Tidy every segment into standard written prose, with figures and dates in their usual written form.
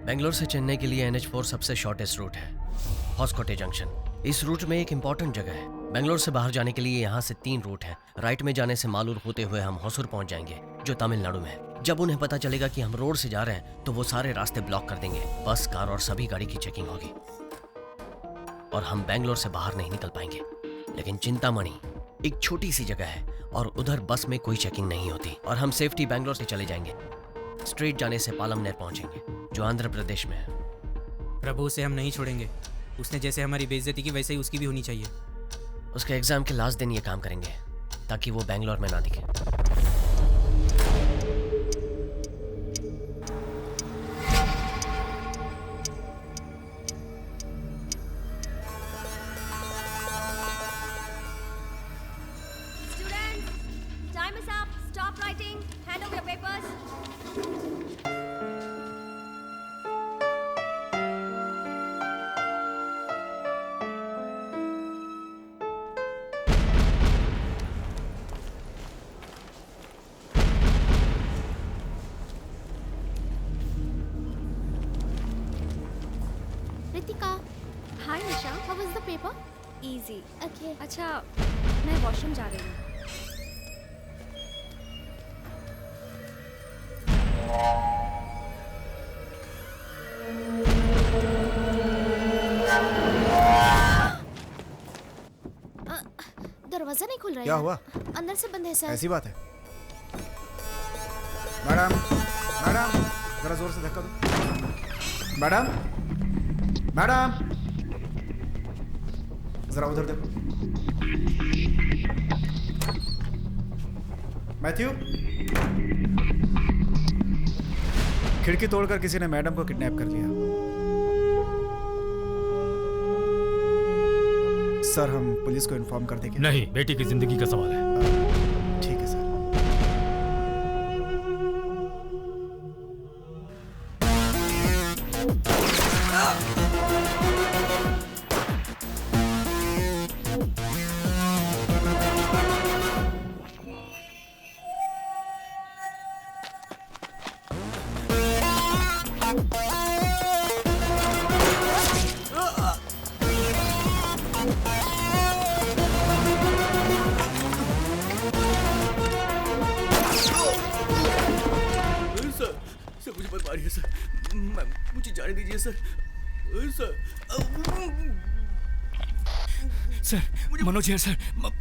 बेंगलोर से चेन्नई के लिए NH4 सबसे शॉर्टेस्ट रूट है, हॉस्कोटे जंक्शन। इस रूट में एक इंपॉर्टेंट जगह है। बेंगलोर से बाहर जाने के लिए यहाँ से 3 रूट हैं। राइट में जाने से मालूर होते हुए हम होसुर पहुंच जाएंगे, जो तमिलनाडु में है। जब उन्हें पता चलेगा कि हम रोड से जा रहे हैं तो वो सारे रास्ते ब्लॉक कर देंगे। बस, कार और सभी गाड़ी की चेकिंग होगी और हम बेंगलोर से बाहर नहीं निकल पाएंगे। लेकिन चिंतामणि एक छोटी सी जगह है और उधर बस में कोई चेकिंग नहीं होती और हम सेफ्टी बेंगलोर से चले जाएंगे। स्ट्रेट जाने से पालमनेर पहुंचेंगे, जो आंध्र प्रदेश में है। प्रभु, उसे हम नहीं छोड़ेंगे। उसने जैसे हमारी बेइज्जती की वैसे ही उसकी भी होनी चाहिए। उसके एग्जाम के लास्ट दिन ये काम करेंगे ताकि वो बेंगलोर में ना दिखे। Students, time is up. Stop writing. Hand over your papers. Ritika, Hi, Nisha. how was the paper? Easy. Okay. अच्छा, मैं वॉशरूम जा रही हूँ। दरवाजा नहीं खुल रहा है क्या यार। हुआ? अंदर से बंद है सर। ऐसी बात है। मैडम, मैडम, जरा जोर से धक्का दो। मैडम, मैडम, जरा उधर देखो। मैथ्यू, खिड़की तोड़कर किसी ने मैडम को किडनैप कर लिया। सर, हम पुलिस को इन्फॉर्म कर देंगे। नहीं, बेटी की जिंदगी का सवाल है। ठीक है सर। सर मुझे मत मारिए सर, मुझे जाने दीजिए सर। सर, मनोज है सर।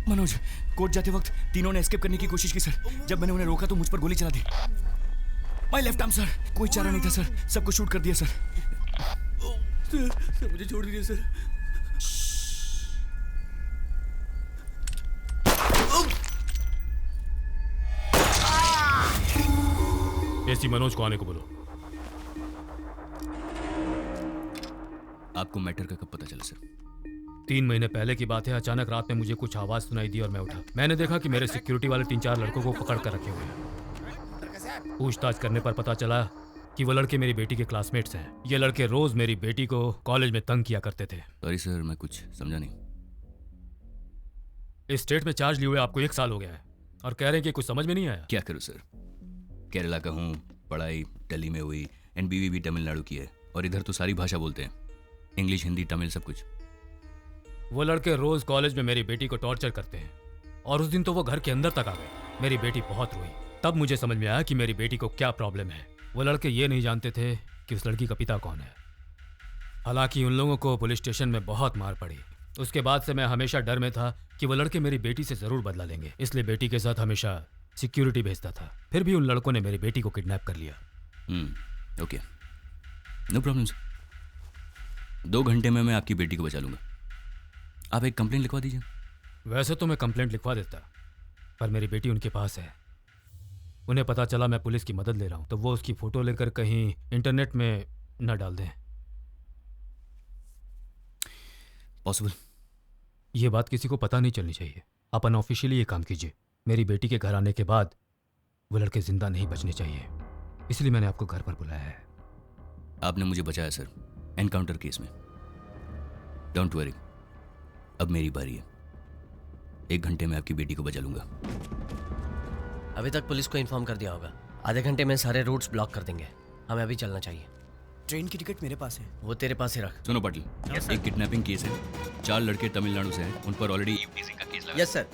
मनोज, कोर्ट जाते वक्त तीनों ने एस्केप करने की कोशिश की सर। जब मैंने उन्हें रोका तो मुझ पर गोली चला दी। My left arm sir. कोई चारा नहीं था सर, सबको शूट कर दिया सर। सर मुझे छोड़ दीजिए सर। एसी मनोज को आने को बोलो। आपको मैटर का कब पता चला सर? 3 महीने पहले की बात है। अचानक रात में मुझे कुछ आवाज सुनाई दी और मैं उठा। मैंने देखा कि मेरे सिक्योरिटी वाले 3-4 लड़कों को पकड़ कर रखे हुए हैं। पूछताछ करने पर पता चला कि वो लड़के मेरी बेटी के क्लासमेट्स हैं। ये लड़के रोज मेरी बेटी को कॉलेज में तंग किया करते थे। सॉरी सर, मैं कुछ समझा नहीं। इस स्टेट में चार्ज लिए हुए आपको 1 साल हो गया है और कह रहे हैं कि कुछ समझ में नहीं आया। क्या करूँ सर, केरला का हूँ, पढ़ाई दिल्ली में हुई, एंड बीवी भी तमिलनाडु की है, और इधर तो सारी भाषा बोलते हैं, इंग्लिश, हिंदी, तमिल, सब कुछ। वो लड़के रोज कॉलेज में मेरी बेटी को टॉर्चर करते हैं और उस दिन तो वो घर के अंदर तक आ गए। मेरी बेटी बहुत रोई। तब मुझे समझ में आया कि मेरी बेटी को क्या प्रॉब्लम है। वो लड़के ये नहीं जानते थे कि उस लड़की का पिता कौन है। हालांकि उन लोगों को पुलिस स्टेशन में बहुत मार पड़ी। उसके बाद से मैं हमेशा डर में था कि वो लड़के मेरी बेटी से जरूर बदला लेंगे, इसलिए बेटी के साथ हमेशा सिक्योरिटी भेजता था। फिर भी उन लड़कों ने मेरी बेटी को किडनैप कर लिया। Okay, no problem sir. 2 घंटे में मैं आपकी बेटी को बचा लूंगा। आप एक कंप्लेंट लिखवा दीजिए। वैसे तो मैं कंप्लेंट लिखवा देता, पर मेरी बेटी उनके पास है। उन्हें पता चला मैं पुलिस की मदद ले रहा हूं तो वो उसकी फोटो लेकर कहीं इंटरनेट में न डाल दें। पॉसिबल? ये बात किसी को पता नहीं चलनी चाहिए। आप अनऑफिशियली ये काम कीजिए। मेरी बेटी के घर आने के बाद वो लड़के जिंदा नहीं बचने चाहिए, इसलिए मैंने आपको घर पर बुलाया है। आपने मुझे बचाया सर, एनकाउंटर केस में। डोंट वरी, अब मेरी बारी है। 1 घंटे में आपकी बेटी को बचा लूंगा। अभी तक पुलिस को इन्फॉर्म कर दिया होगा। आधे घंटे में सारे रूट्स ब्लॉक कर देंगे। हमें अभी चलना चाहिए। ट्रेन की टिकट मेरे पास है। वो तेरे पास ही रख। सुनो पाटिल, एक किडनैपिंग केस है, 4 लड़के तमिलनाडु से हैं, उन पर ऑलरेडी ईवटीजिंग का केस लगा। Yes sir.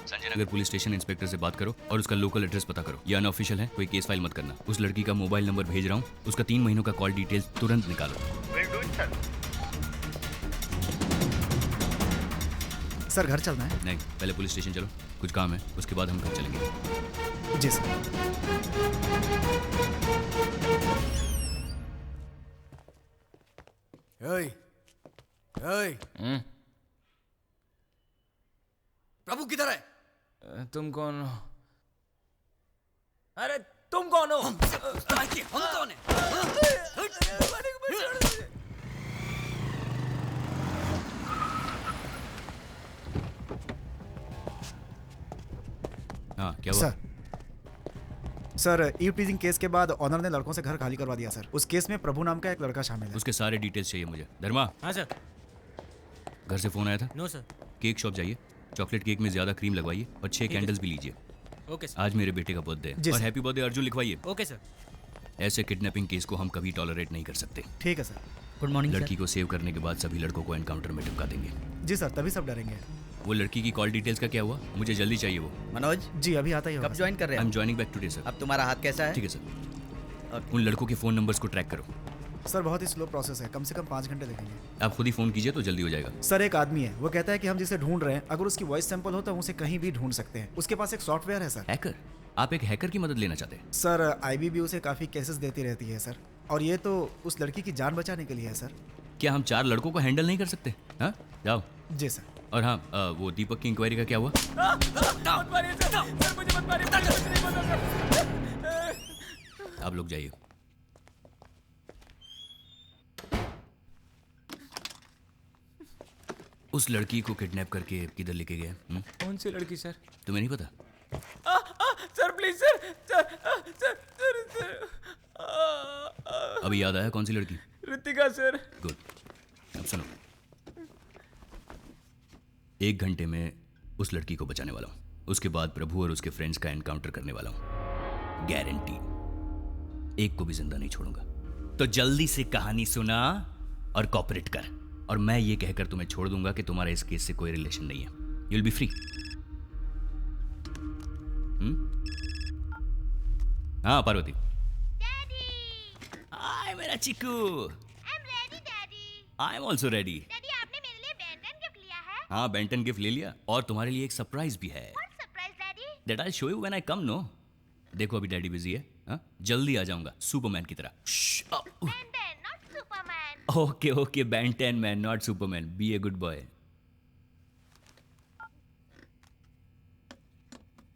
Sanjay Nagar police station inspector से बात करो और उसका लोकल एड्रेस पता करो। ये अनऑफिशियल है, कोई केस फाइल मत करना। उस लड़की का मोबाइल नंबर भेज रहा हूँ, उसका 3 महीनों का कॉल डिटेल्स तुरंत निकालो। सर घर चलना है? नहीं, पहले पुलिस स्टेशन चलो, कुछ काम है, उसके बाद हम घर चलेंगे। जी सर। ओए, ओए, प्रभु किधर है? तुम कौन हो? अरे तुम कौन हो? हम कौन है? हाँ, क्या हुआ? सर ईव टीजिंग केस के बाद ऑनर ने लड़कों से घर खाली करवा दिया सर। उस केस में प्रभु नाम का एक लड़का शामिल है। उसके सारे डिटेल्स चाहिए मुझे। धर्मा, हाँ सर। घर से फोन आया था? No sir. केक शॉप जाइए, चॉकलेट केक में ज्यादा क्रीम लगवाइए और 6 कैंडल्स भी लीजिए। Okay sir. आज मेरे बेटे का बर्थडे जी है और सर। हैप्पी बर्थडे अर्जुन लिखवाइए। Okay sir. ऐसे किडनैपिंग केस को हम कभी टॉलरेट नहीं कर सकते। ठीक है सर। गुड मॉर्निंग लड़की को सेव करने के बाद सभी लड़कों को एनकाउंटर में टिपका देंगे। जी सर, तभी सब डरेंगे। वो लड़की की कॉल डिटेल्स का क्या हुआ? मुझे जल्दी चाहिए वो। मनोज, जी अभी आता ही होगा कब सर। ज्वाइन कर रहे आई एम हैं? Joining back today sir. अब तुम्हारा हाथ कैसा है? ठीक है सर। उन लड़कों के फोन नंबर्स को ट्रैक करो। सर बहुत ही स्लो प्रोसेस है, कम से कम 5 घंटे लगेंगे। आप खुद ही फोन कीजिए तो जल्दी हो जाएगा। सर एक आदमी है, वो कहता है कि हम जिसे ढूंढ रहे हैं अगर उसकी वॉइस सैंपल हो तो हम उसे कहीं भी ढूंढ सकते हैं। उसके पास एक सॉफ्टवेयर है सर। हैकर? आप एक हैकर की मदद लेना चाहते हैं? सर आईबीबी उसे काफ़ी केसेस देती रहती है सर, और ये तो उस लड़की की जान बचाने के लिए है सर। क्या हम 4 लड़कों को हैंडल नहीं कर सकते? हाँ, जाओ। जी सर। और हाँ, वो दीपक की इंक्वायरी का क्या हुआ? आप लोग जाइए। उस लड़की को किडनैप करके किधर लेके गए? कौन सी लड़की सर? तुम्हें नहीं पता? Sir please sir. अभी याद आया कौन सी लड़की? ऋतिका सर। गुड। अब सुनो, 1 घंटे में उस लड़की को बचाने वाला हूं। उसके बाद प्रभु और उसके फ्रेंड्स का एनकाउंटर करने वाला हूं, गारंटी। एक को भी जिंदा नहीं छोड़ूंगा। तो जल्दी से कहानी सुना और कॉपरेट कर, और मैं ये कहकर तुम्हें छोड़ दूंगा कि तुम्हारा इस केस से कोई रिलेशन नहीं है। You will be free. हाँ पार्वती। हाय मेरा chikoo. I'm ready, Daddy. I am also ready. Daddy, आपने मेरे लिए बेंटन गिफ्ट लिया है? हाँ, बेंटन गिफ्ट ले लिया, और तुम्हारे लिए एक सरप्राइज भी है। What surprise, Daddy? That I show you when I come. No, देखो अभी डैडी बिजी है। हाँ, जल्दी आ जाऊंगा सुपरमैन की तरह। Benton, not Superman. Okay okay, Benton man not Superman. Be a good boy.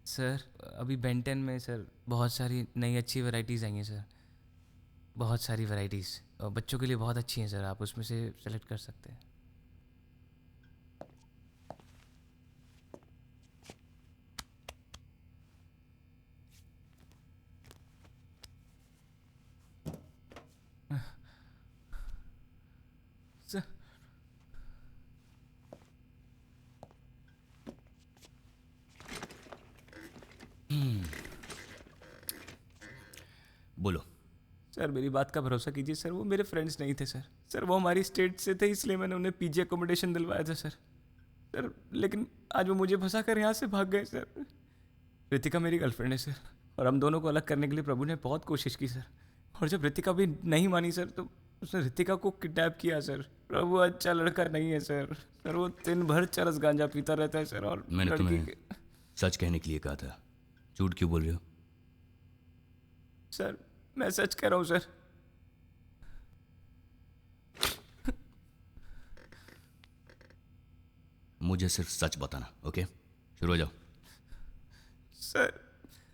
Sir अभी बेंटन में सर बहुत सारी नई अच्छी वैरायटीज़ आई हैं सर, बहुत सारी वैरायटीज़, और बच्चों के लिए बहुत अच्छी हैं सर। आप उसमें से सेलेक्ट कर सकते हैं। सर बोलो। सर मेरी बात का भरोसा कीजिए सर, वो मेरे फ्रेंड्स नहीं थे सर। सर वो हमारी स्टेट से थे, इसलिए मैंने उन्हें पीजी अकोमोडेशन दिलवाया था सर। सर लेकिन आज वो मुझे फंसा कर यहाँ से भाग गए सर। ऋतिका मेरी गर्लफ्रेंड है सर, और हम दोनों को अलग करने के लिए प्रभु ने बहुत कोशिश की सर। और जब ऋतिका भी नहीं मानी सर, तो उसने ऋतिका को किडनैप किया सर। प्रभु अच्छा लड़का नहीं है सर। सर वो दिन भर चरस गांजा पीता रहता है सर। और मैंने लड़की तुम्हें के- सच कहने के लिए कहा था, झूठ क्यों बोल रहे हो? सर मैं सच कह रहा हूँ सर। मुझे सिर्फ सच बताना, ओके? शुरू हो जाओ। सर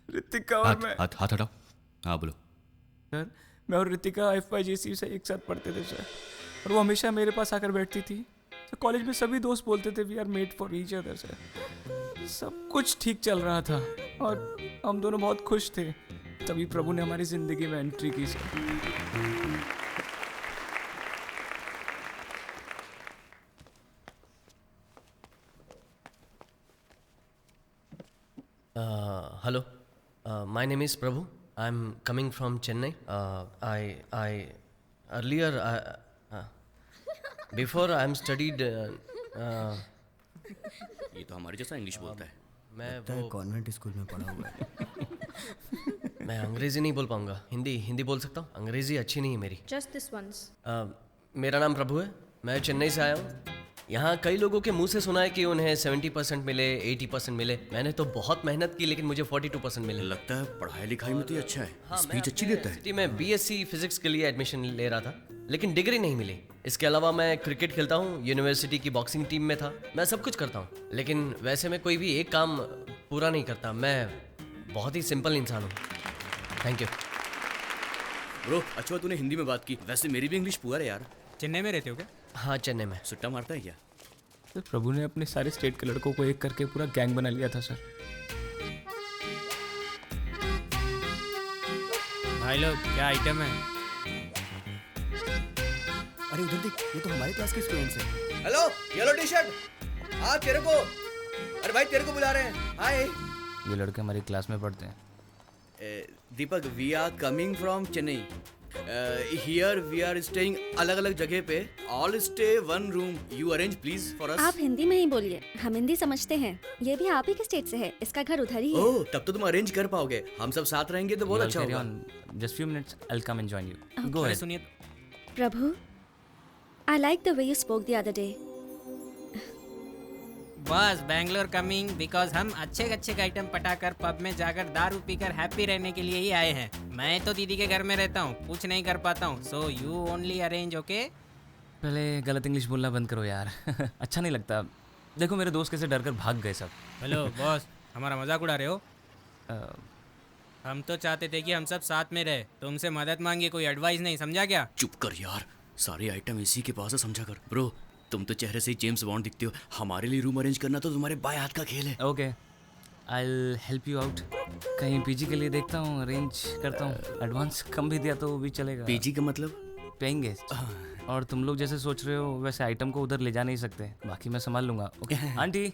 ऋतिका और हाथ मैं हाथ हाथ हटाओ। हाँ बोलो। सर मैं और ऋतिका FYJC से एक साथ पढ़ते थे सर, और वो हमेशा मेरे पास आकर बैठती थी। तो कॉलेज में सभी दोस्त बोलते थे we are made for each other sir. सब कुछ ठीक चल रहा था और हम दोनों बहुत खुश थे। तभी प्रभु ने हमारी जिंदगी में एंट्री की sir. Hello, my name is Prabhu. I'm coming from Chennai. I earlier before I am studied ये तो हमारे जैसा इंग्लिश बोलता है। मैं वो कॉन्वेंट स्कूल में पढ़ा हुआ है। मैं अंग्रेजी नहीं बोल पाऊंगा, हिंदी बोल सकता हूँ। अंग्रेजी अच्छी नहीं है मेरी। Just this once. मेरा नाम प्रभु है, मैं चेन्नई से आया हूँ। यहाँ कई लोगों के मुंह से सुना है कि उन्हें 70% मिले, 80% मिले। मैंने तो बहुत मेहनत की लेकिन मुझे 42% मिले। लगता है पढ़ाई लिखाई में तो ये अच्छा है, स्पीच अच्छी देता है। सिटी में बीएससी फिजिक्स के लिए एडमिशन ले रहा था लेकिन डिग्री नहीं मिली। इसके अलावा मैं क्रिकेट खेलता हूँ, यूनिवर्सिटी की बॉक्सिंग टीम में था। मैं सब कुछ करता हूँ लेकिन वैसे मैं कोई भी एक काम पूरा नहीं करता। मैं बहुत ही सिंपल इंसान हूँ। Thank you. ब्रो अच्छा तूने हिंदी में बात की, वैसे मेरी भी इंग्लिश पुअर है यार। चेन्नई में रहते हो क्या? हाँ चेन्नई में। सुट्टा मारता है क्या? सर प्रभु ने अपने सारे स्टेट के लड़कों को एक करके पूरा गैंग बना लिया था सर। भाई लोग क्या आइटम है? अरे उधर देख, ये तो हमारे क्लास के स्टूडेंट्स हैं। हेलो येलो टी शर्ट, हाँ तेरे को, अरे भाई तेरे को बुला रहे हैं। हाय ये लड़के हमारी क्लास में पढ़ते हैं। Deepak, we are coming from Chennai. Here we are staying अलग अलग जगह पे, all stay one room. You arrange please for us. आप हिंदी में ही बोलिए, हम हिंदी समझते हैं। ये भी आप ही के स्टेट से है, इसका घर उधर ही है। ओह तब तो तुम अरेंज कर पाओगे, हम सब साथ रहेंगे तो बहुत अच्छा होगा। Just few minutes, I will come and join you. Go अरे अहेड। सुनिए, Prabhu, I like the way you spoke the other day. बस बैंगलोर कमिंग बिकॉज हम अच्छे अच्छे आइटम पटाकर पब में जाकर दारू पीकर हैप्पी रहने के लिए ही आए हैं। मैं तो दीदी के घर में रहता हूँ, कुछ नहीं कर पाता हूँ। So you only arrange, okay? पहले गलत इंग्लिश बोलना बंद करो यार। अच्छा नहीं लगता। देखो मेरे दोस्त कैसे डर कर भाग गए सब। हेलो बॉस, हमारा मजाक उड़ा रहे हो? हम तो चाहते थे कि हम सब साथ में रहे, तुमसे मदद मांगी, कोई एडवाइस नहीं, समझा क्या? चुप कर यार, सारे आइटम इसी के पास है, समझा कर। ब्रो तुम तो चेहरे से ही जेम्स बॉन्ड दिखते हो, हमारे लिए रूम अरेंज करना तो तुम्हारे बाएं हाथ का खेल है। Okay, I will help you out. कहीं पीजी के लिए देखता हूँ, अरेंज करता हूँ। एडवांस कम भी दिया तो वो भी चलेगा। पीजी का मतलब? Paying guest. और तुम लोग जैसे सोच रहे हो वैसे आइटम को उधर ले जा नहीं सकते, बाकी मैं संभाल लूँगा। ओके आंटी,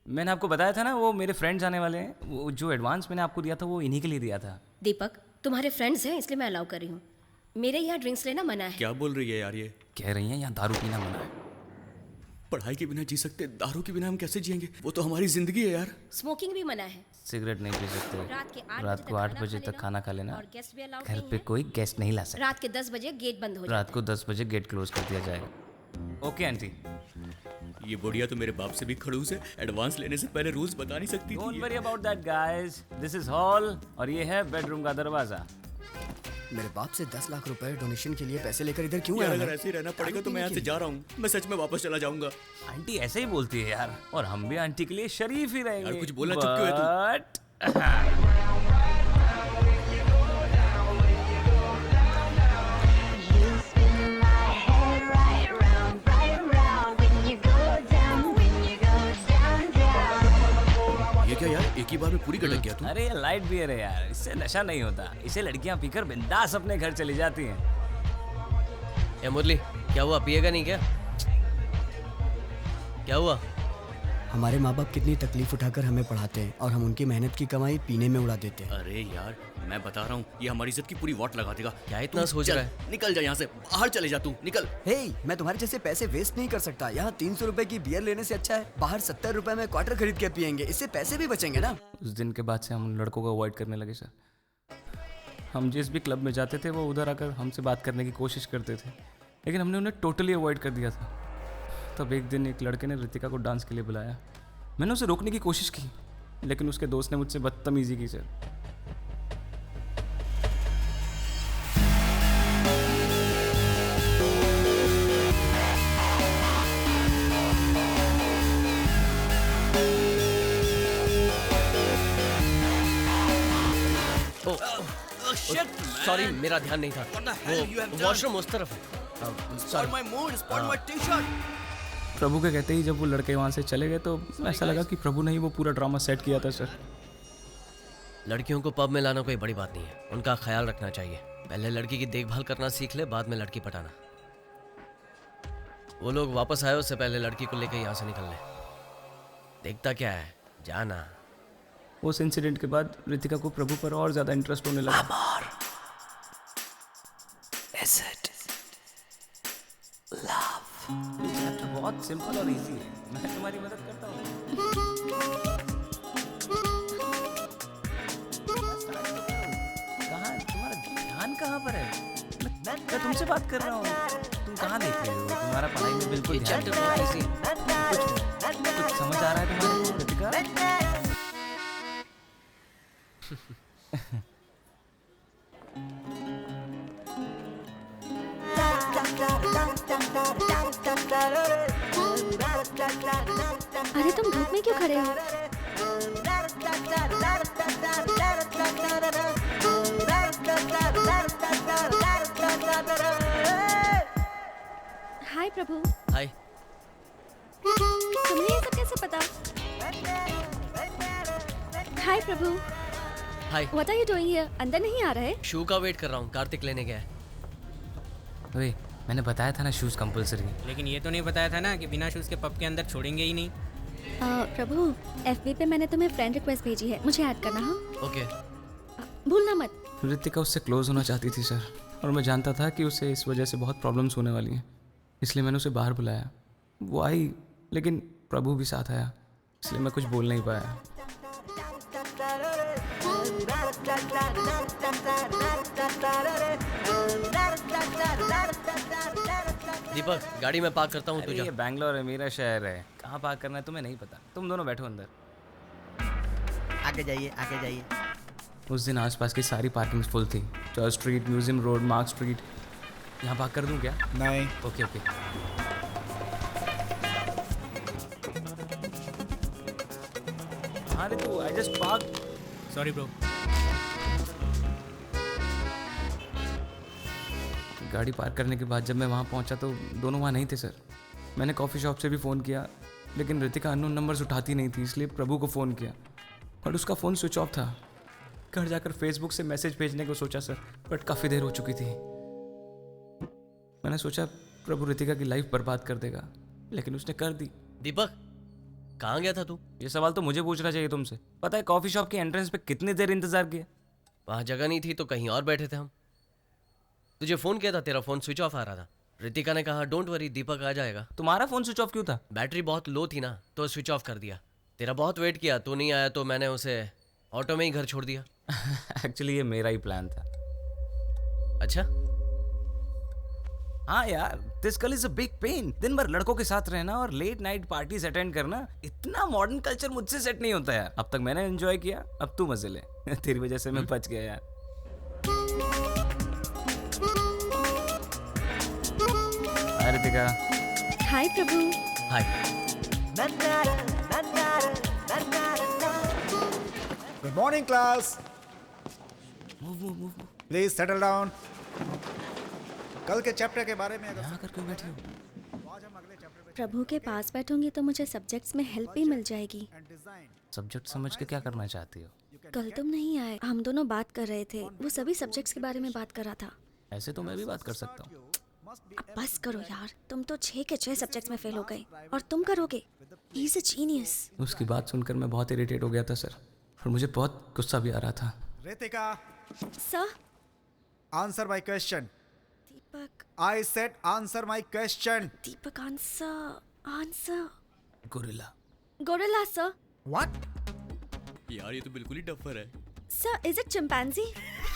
मैंने आपको बताया था ना वो मेरे फ्रेंड्स आने वाले हैं। वो जो एडवांस मैंने आपको दिया था वो इन्हीं के लिए दिया था। दीपक, तुम्हारे फ्रेंड्स हैं इसलिए मैं अलाउ कर रही हूँ। मेरे यहाँ ड्रिंक्स लेना मना है। क्या बोल रही है यार ये? कह रही हैं यहाँ दारू पीना मना है। पढ़ाई के बिना जी सकते, दारू के बिना हम कैसे जिएंगे? वो तो हमारी जिंदगी है यार। स्मोकिंग भी मना है। सिगरेट नहीं पी सकते। रात को 8 बजे तक खाना खा लेना। और गेस्ट भी अलाउड घर नहीं पे है। कोई गेस्ट नहीं ला सकता। रात के 10 बजे गेट बंद हो जाता रात को 10 बजे गेट क्लोज कर दिया जाएगा। Okay aunty. ये बुढ़िया तो मेरे बाप से भी खड़ूस है, एडवांस लेने से पहले रूल्स बता नहीं सकती डोंट थी। Worry about that guys, this is hall और ये है बेडरूम का दरवाजा। मेरे बाप से 10 लाख रुपए डोनेशन के लिए पैसे लेकर इधर क्यों यार आया अगर मैं? ऐसे ही रहना पड़ेगा तो मैं यहाँ से जा रहा हूँ। मैं सच में वापस चला जाऊंगा। आंटी ऐसे ही बोलती है यार, और हम भी आंटी के लिए शरीफ ही रहेंगे। यार कुछ बोलना चुप क्यों है तू? ये क्या यार, एक ही बार में पूरी गटक गया तू? अरे ये लाइट बियर है यार, इससे नशा नहीं होता। इसे लड़कियां पीकर बिंदास अपने घर चली जाती हैं। ए मुरली, क्या हुआ? पिएगा नहीं क्या? क्या हुआ? हमारे माँ बाप कितनी तकलीफ उठाकर हमें पढ़ाते हैं और हम उनकी मेहनत की कमाई पीने में उड़ा देते हैं। अरे यार मैं बता रहा हूँ, ये हमारी इज्जत की पूरी वाट लगा देगा। क्या इतना तू सोच चल, रहा है? निकल जा यहाँ से, बाहर चले जा तू, निकल। हे, मैं तुम्हारे जैसे पैसे वेस्ट नहीं कर सकता। यहाँ 300 रुपए की बियर लेने से अच्छा है बाहर 70 रुपए में क्वार्टर खरीद के पियेंगे, इससे पैसे भी बचेंगे ना। उस दिन के बाद से हम लड़कों को अवॉइड करने लगे सर। हम जिस भी क्लब में जाते थे वो उधर आकर हमसे बात करने की कोशिश करते थे, लेकिन हमने उन्हें टोटली अवॉइड कर दिया था। तब एक दिन एक लड़के ने रितिका को डांस के लिए बुलाया। मैंने उसे रोकने की कोशिश की, लेकिन उसके दोस्त ने मुझसे बदतमीजी की सर। सॉरी, मेरा ध्यान नहीं था। वो वॉशरूम उस तरफ है। सॉरी। प्रभु के कहते ही जब वो लड़के वहाँ से चले गए तो ऐसा लगा कि प्रभु ने ही वो पूरा ड्रामा सेट किया था सर। लड़कियों को पब में लाना कोई बड़ी बात नहीं है, उनका ख्याल रखना चाहिए। पहले लड़की की देखभाल करना सीख ले, बाद में लड़की पटाना। वो लोग वापस आए उससे पहले लड़की को लेकर यहाँ से निकल ले। देखता क्या है, जाना। उस इंसिडेंट के बाद रितिका को प्रभु पर और ज़्यादा इंटरेस्ट होने लगा। ये चैप्टर बहुत सिंपल और इजी है, मैं तुम्हारी मदद करता हूँ। कहाँ तुम्हारा ध्यान कहाँ पर है? मैं तुमसे बात कर रहा हूँ, तुम कहाँ देख रहे हो? तुम्हारा पढ़ाई में बिल्कुल ध्यान नहीं है। कुछ समझ आ रहा है तुम्हारे को, रितिका? अरे तुम धूप में क्यों खड़े हो? हाय प्रभु। हाय। तुम्हें ये सब कैसे पता? Hi Prabhu. Hi. What are you doing here? अंदर नहीं आ रहे? शू का वेट कर रहा हूँ, कार्तिक लेने गया है। अरे मैंने बताया था ना शूज कंपलसरी है। लेकिन ये तो नहीं बताया था ना कि बिना शूज़ के पब के अंदर छोड़ेंगे ही नहीं। प्रभु, FB पे मैंने तुम्हें फ्रेंड रिक्वेस्ट भेजी है, मुझे ऐड करना। हाँ ओके। भूलना मत। रितिका उससे क्लोज होना चाहती थी सर, और मैं जानता था कि उसे इस वजह से बहुत प्रॉब्लम्स होने वाली हैं, इसलिए मैंने उसे बाहर बुलाया। वो आई, लेकिन प्रभु भी साथ आया, इसलिए मैं कुछ बोल नहीं पाया। दीपक, गाड़ी में पार्क करता हूँ, तू जा। ये बैंगलोर है, मेरा शहर है, कहाँ पार्क करना है तुम्हें नहीं पता। तुम दोनों बैठो अंदर। आगे जाइए, आगे जाइए। उस दिन आसपास की सारी पार्किंग्स फुल थी। Church street, museum road, mark street. यहाँ पार्क कर दूँ क्या? नहीं। Okay okay. हाँ तू, I just park. Sorry bro. गाड़ी पार्क करने के बाद जब मैं वहाँ पहुँचा तो दोनों वहाँ नहीं थे सर। मैंने कॉफ़ी शॉप से भी फ़ोन किया, लेकिन रितिका अननोन नंबर्स उठाती नहीं थी, इसलिए प्रभु को फ़ोन किया, बट उसका फ़ोन स्विच ऑफ था। घर जाकर फेसबुक से मैसेज भेजने को सोचा सर, बट काफ़ी देर हो चुकी थी। मैंने सोचा प्रभु रितिका की लाइफ बर्बाद कर देगा, लेकिन उसने कर दी। दीपक, कहाँ गया था तू? ये सवाल तो मुझे पूछना चाहिए तुमसे। पता है कॉफ़ी शॉप के एंट्रेंस पे कितनी देर इंतज़ार किया? वहाँ जगह नहीं थी तो कहीं और बैठे थे हम। तुझे फ़ोन किया था, तेरा फ़ोन स्विच ऑफ आ रहा था। रितिका ने कहा डोंट वरी, दीपक आ जाएगा। तुम्हारा फ़ोन स्विच ऑफ क्यों था? बैटरी बहुत लो थी ना, तो स्विच ऑफ कर दिया। तेरा बहुत वेट किया, तू नहीं आया तो मैंने उसे ऑटो में ही घर छोड़ दिया। एक्चुअली ये मेरा ही प्लान था। अच्छा? हाँ यार, this girl is a big pain. दिन भर लड़कों के साथ रहना और लेट नाइट पार्टीज अटेंड करना, इतना मॉडर्न कल्चर मुझसे सेट नहीं होता यार। अब तक मैंने एंजॉय किया, अब तू मजे ले। तेरी वजह से मैं बच गया यार। Hi Ritika. Hi Prabhu. Hi. Good morning class. Please settle down. कल के चैप्टर के बारे में अगर यहाँ कर क्यों बैठे हो? प्रभु के पास बैठूंगी तो मुझे सब्जेक्ट्स में हेल्प भी मिल जाएगी। सब्जेक्ट समझ के क्या करना चाहती हो? कल तुम नहीं आए, हम दोनों बात कर रहे थे, वो सभी सब्जेक्ट्स के बारे में बात कर रहा था। ऐसे तो मैं भी बात कर सकता हूँ। अब बस करो यार, तुम तो 6 के 6 सब्जेक्ट्स में फेल हो गए और तुम करोगे। He is a genius. उसकी बात सुनकर मैं बहुत इरिटेट हो गया था सर, और मुझे बहुत गुस्सा भी आ रहा था। Ritika, sir. Answer my question. Deepak. I said answer my question. Deepak answer. Gorilla. Gorilla sir. What? यार ये तो बिल्कुल ही डफर है। Sir, is it chimpanzee?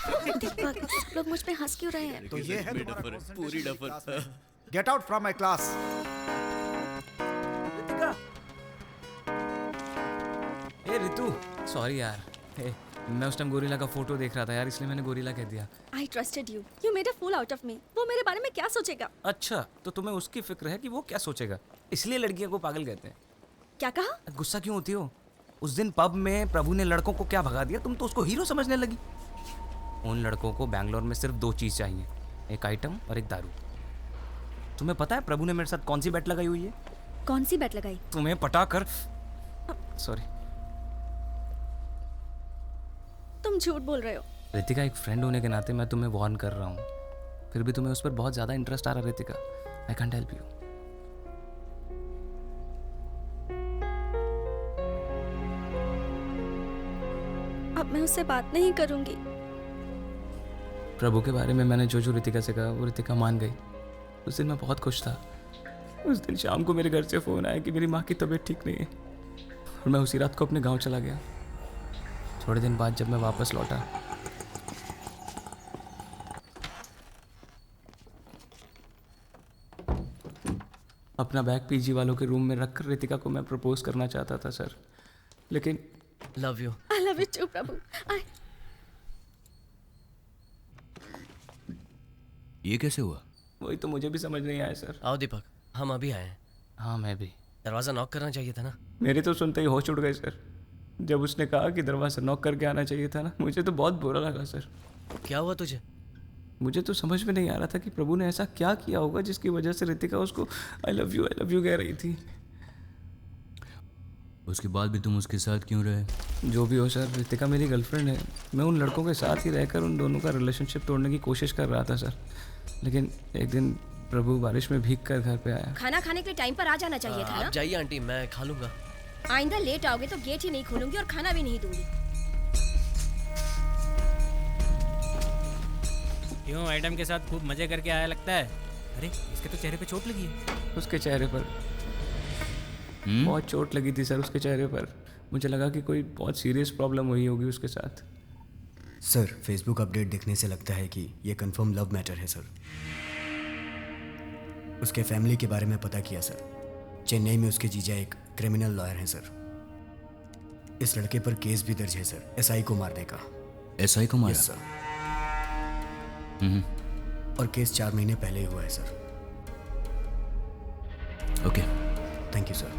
Deepak, सब लोग मुझ पे हंस क्यों रहे हैं? तो ये है तुम्हारा डफर है, concentration पूरी की डफर। क्लास में। Get out from my class. A Ritu, sorry यार। ए, मैं उस टाइम गोरिल्ला का फोटो देख रहा था यार, इसलिए मैंने गोरिल्ला कह दिया। I trusted you. You made a fool out of me. वो मेरे बारे में क्या सोचेगा? अच्छा, तो तुम्हें उसकी फिक्र है कि वो क्या सोचेगा, इसलिए लड़कियों को पागल कहते हैं। क्या कहा? गुस्सा क्यों होती हो? उस दिन पब में प्रभु ने लड़कों को क्या भगा दिया, तुम तो उसको हीरो समझने लगी। उन लड़कों को बैंगलोर में सिर्फ 2 चीज़ चाहिए, एक आइटम और एक दारू। तुम्हें पता है प्रभु ने मेरे साथ कौन सी बेट लगाई हुई है? कौन सी बेट लगाई? तुम्हें पटा कर। सॉरी। तुम झूठ बोल रहे हो। रितिका, एक फ्रेंड होने के नाते मैं तुम्हें वार्न कर रहा हूँ, फिर भी तुम्हें उस पर बहुत ज़्यादा इंटरेस्ट आ रहा है Ritika. I can't help you. अब मैं उससे बात नहीं करूंगी। प्रभु के बारे में मैंने जो जो रितिका से कहा वो रितिका मान गई, उस दिन मैं बहुत खुश था। उस दिन शाम को मेरे घर से फ़ोन आया कि मेरी माँ की तबीयत ठीक नहीं है और मैं उसी रात को अपने गांव चला गया। थोड़े दिन बाद जब मैं वापस लौटा, अपना बैग पीजी वालों के रूम में रखकर रितिका को मैं प्रपोज करना चाहता था सर, लेकिन love you. I love you too Prabhu. ये कैसे हुआ? वही तो मुझे भी समझ नहीं आया सर। आओ दीपक, हम अभी आए हैं। हाँ मैं भी। दरवाज़ा नॉक करना चाहिए था ना। मेरे तो सुनते ही होश उड़ गए सर। जब उसने कहा कि दरवाज़ा नॉक करके आना चाहिए था ना, मुझे तो बहुत बुरा लगा सर। क्या हुआ तुझे? मुझे तो समझ में नहीं आ रहा था कि प्रभु ने ऐसा क्या किया होगा जिसकी वजह से रितिका उसको आई लव यू कह रही थी। उसके बाद भी तुम उसके साथ क्यों रहे? जो भी हो सर, रितिका मेरी गर्लफ्रेंड है। मैं उन लड़कों के साथ ही रहकर उन दोनों का रिलेशनशिप तोड़ने की कोशिश कर रहा था सर, लेकिन एक दिन प्रभु बारिश में भीग कर घर पे आया। खाना खाने के टाइम पर आ जाना चाहिए था आप ना। जाइए आंटी, मैं खा लूंगा। आइंदा लेट आओगे तो गेट ही नहीं खोलूंगी और खाना भी नहीं दूंगी। क्यों, आइटम के साथ खूब मजे करके आया लगता है। अरे इसके तो चेहरे पे चोट लगी है। उसके चेहरे पर बहुत चोट लगी थी सर, उसके चेहरे पर। मुझे लगा कि कोई बहुत सीरियस प्रॉब्लम हुई होगी उसके साथ। सर, फेसबुक अपडेट देखने से लगता है कि ये कंफर्म लव मैटर है सर। उसके फैमिली के बारे में पता किया सर। चेन्नई में उसके जीजा एक क्रिमिनल लॉयर हैं सर। इस लड़के पर केस भी दर्ज है सर, एसआई को मारने का। एसआई को मारा? Yes sir. और केस 4 महीने पहले ही हुआ है sir. Okay, thank you sir.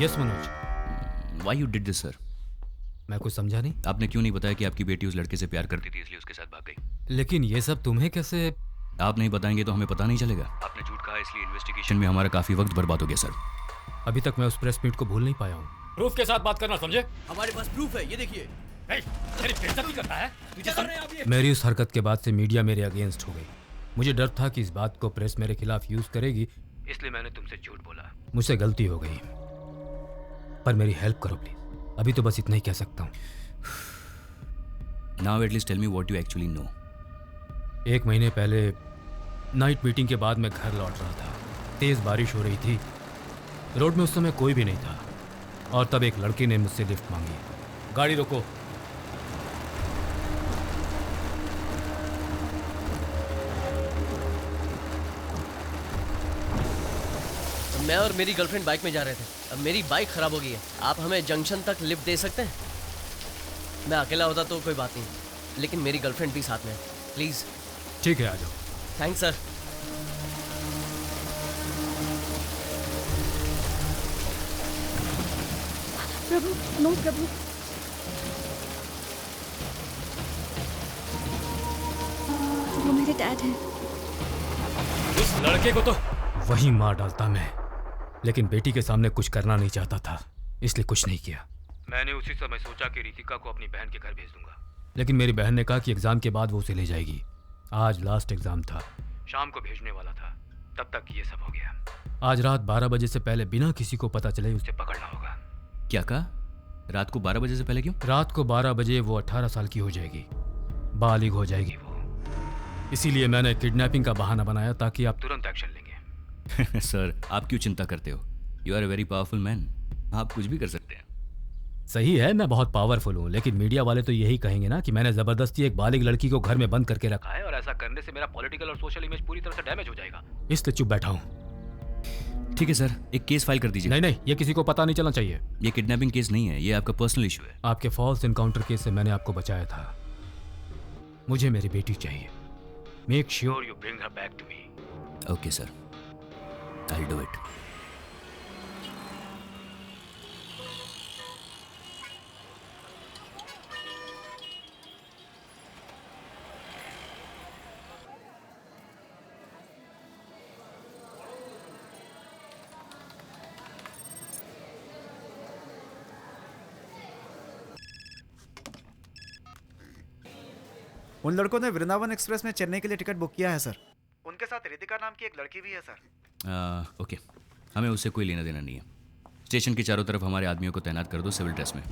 Yes Manoj. Why you did this sir? मैं कुछ समझा नहीं। आपने क्यों नहीं बताया कि आपकी बेटी उस लड़के से प्यार करती थी इसलिए उसके साथ भाग गई? लेकिन ये सब तुम्हें कैसे? आप नहीं बताएंगे तो हमें पता नहीं चलेगा। आपने झूठ कहा इसलिए इन्वेस्टिगेशन में हमारा काफी वक्त बर्बाद हो गया सर। अभी तक मैं उस प्रेस मीट को भूल नहीं पाया हूँ। प्रूफ के साथ बात करना, समझे? हमारे पास प्रूफ है, ये देखिए। मेरी बेइज्जती करता है तुझे। मेरी उस हरकत के बाद से मीडिया मेरे अगेंस्ट हो गई। मुझे डर था कि इस बात को प्रेस मेरे खिलाफ यूज करेगी, इसलिए मैंने तुमसे झूठ बोला। मुझसे गलती हो गई, पर मेरी हेल्प करो प्लीज। अभी तो बस इतना ही कह सकता हूँ। Now at least tell me what you actually know. 1 महीने पहले नाइट मीटिंग के बाद मैं घर लौट रहा था। तेज बारिश हो रही थी। रोड में उस समय कोई भी नहीं था और तब एक लड़की ने मुझसे लिफ्ट मांगी। गाड़ी रोको। मैं और मेरी गर्लफ्रेंड बाइक में जा रहे थे। अब मेरी बाइक खराब हो गई है। आप हमें जंक्शन तक लिफ्ट दे सकते हैं? मैं अकेला होता तो कोई बात नहीं, लेकिन मेरी गर्लफ्रेंड भी साथ में है। प्लीज़। ठीक है, आ जाओ। Thanks sir. Prabhu, no Prabhu. वो मेरे डैड हैं। इस लड़के को तो वही मार डालता मैं, लेकिन बेटी के सामने कुछ करना नहीं चाहता था, इसलिए कुछ नहीं किया। मैंने उसी समय सोचा कि रितिका को अपनी बहन के घर भेज दूंगा, लेकिन मेरी बहन ने कहा कि एग्जाम के बाद वो उसे ले जाएगी। आज लास्ट एग्जाम था, शाम को भेजने वाला था, तब तक ये सब हो गया। आज रात 12 बजे से पहले बिना किसी को पता चले उसे पकड़ना होगा। क्या कहा? रात को 12 बजे से पहले क्यों? रात को 12 बजे वो 18 साल की हो जाएगी, बालिग हो जाएगी वो। इसीलिए मैंने किडनैपिंग का बहाना बनाया ताकि आप तुरंत एक्शन लेंगे। सर, आप क्यों चिंता करते हो? You are a very powerful man. आप कुछ भी कर सकते हैं। सही है, मैं बहुत पावरफुल हूँ, लेकिन मीडिया वाले तो यही कहेंगे ना कि मैंने जबरदस्ती एक बालिग लड़की को घर में बंद करके रखा है और ऐसा करने से मेरा पॉलिटिकल और सोशल इमेज पूरी तरह से डैमेज हो जाएगा, इसलिए चुप बैठा हूँ। ठीक है सर, एक केस फाइल कर दीजिए। नहीं, ये किसी को पता नहीं चलना चाहिए। ये किडनैपिंग केस नहीं है, ये आपका पर्सनल इशू है। आपके फॉल्स एनकाउंटर केस से मैंने आपको बचाया था। मुझे मेरी बेटी चाहिए। Make sure you bring her back to me. Okay sir, I will do it. उन लड़कों ने वृंदावन एक्सप्रेस में चेन्नई के लिए टिकट बुक किया है सर। उनके साथ रितिका नाम की एक लड़की भी है सर। ओके, हमें उससे कोई लेना देना नहीं है। स्टेशन के चारों तरफ हमारे आदमियों को तैनात कर दो सिविल ड्रेस में।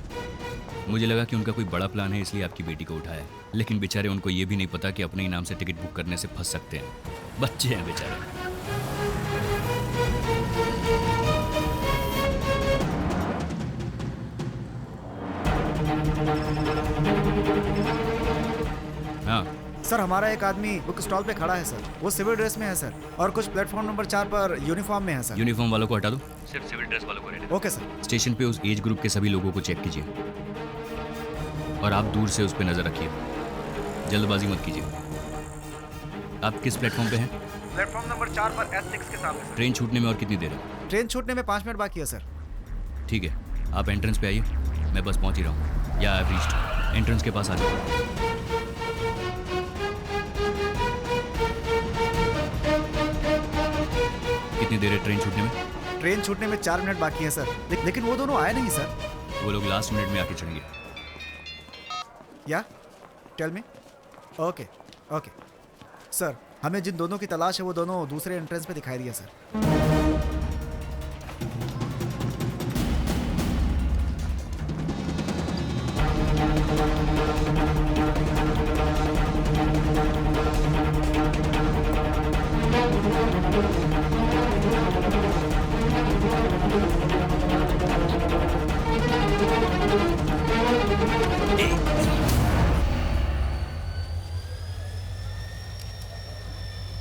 मुझे लगा कि उनका कोई बड़ा प्लान है, इसलिए आपकी बेटी को उठाया है, लेकिन बेचारे उनको ये भी नहीं पता कि अपने ही नाम से टिकट बुक करने से फंस सकते हैं। बच्चे हैं बेचारे। हाँ सर, हमारा एक आदमी बुक स्टॉल पे खड़ा है सर। वो सिविल ड्रेस में है सर, और कुछ प्लेटफॉर्म नंबर 4 पर यूनिफॉर्म में है सर। यूनिफॉर्म वालों को हटा दो, सिर्फ सिविल ड्रेस वालों को रहने दो। Okay sir. स्टेशन पे उस एज ग्रुप के सभी लोगों को चेक कीजिए और आप दूर से उस पर नजर रखिए, जल्दबाजी मत कीजिए। आप किस प्लेटफॉर्म पे हैं? प्लेटफॉर्म नंबर 4 पर S6 के सामने सर। ट्रेन छूटने में और कितनी देर है? ट्रेन छूटने में 5 मिनट बाकी है सर। ठीक है, आप एंट्रेंस पे आइए, मैं बस पहुंच ही रहा हूँ। या आई रीच्ड। एंट्रेंस के पास आ जाओ। कितनी देर है ट्रेन छूटने में? ट्रेन छूटने में 4 मिनट बाकी है सर। लेकिन वो दोनों आए नहीं सर। वो लोग लास्ट मिनट में आके चढ़ेंगे। या tell me. Okay okay sir, हमें जिन दोनों की तलाश है वो दोनों दूसरे एंट्रेंस पे दिखाई दिया सर।